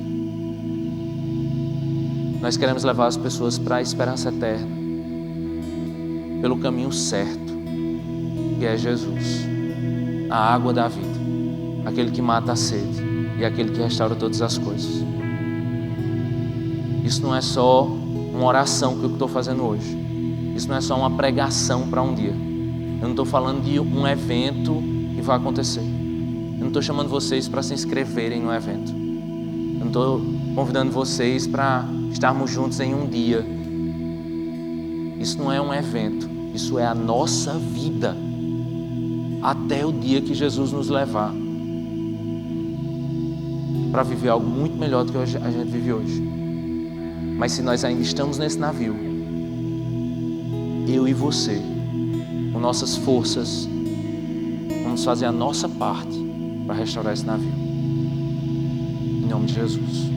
nós queremos levar as pessoas para a esperança eterna, pelo caminho certo, que é Jesus, a água da vida, aquele que mata a sede e aquele que restaura todas as coisas. Isso não é só uma oração que eu estou fazendo hoje. Isso não é só uma pregação para um dia. Eu não estou falando de um evento que vai acontecer. Eu não estou chamando vocês para se inscreverem no evento. Eu não estou convidando vocês para estarmos juntos em um dia. Isso não é um evento. Isso é a nossa vida. Até o dia que Jesus nos levar para viver algo muito melhor do que a gente vive hoje. Mas se nós ainda estamos nesse navio, eu e você, com nossas forças, vamos fazer a nossa parte para restaurar esse navio. Em nome de Jesus.